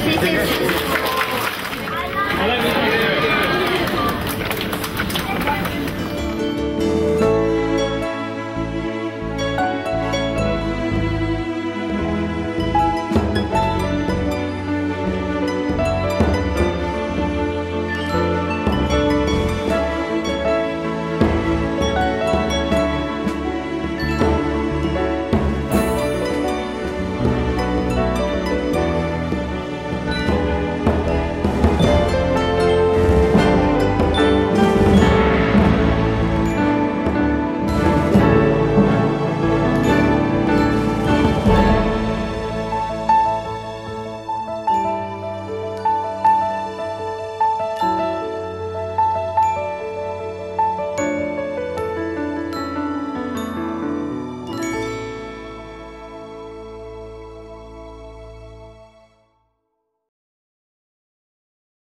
谢谢。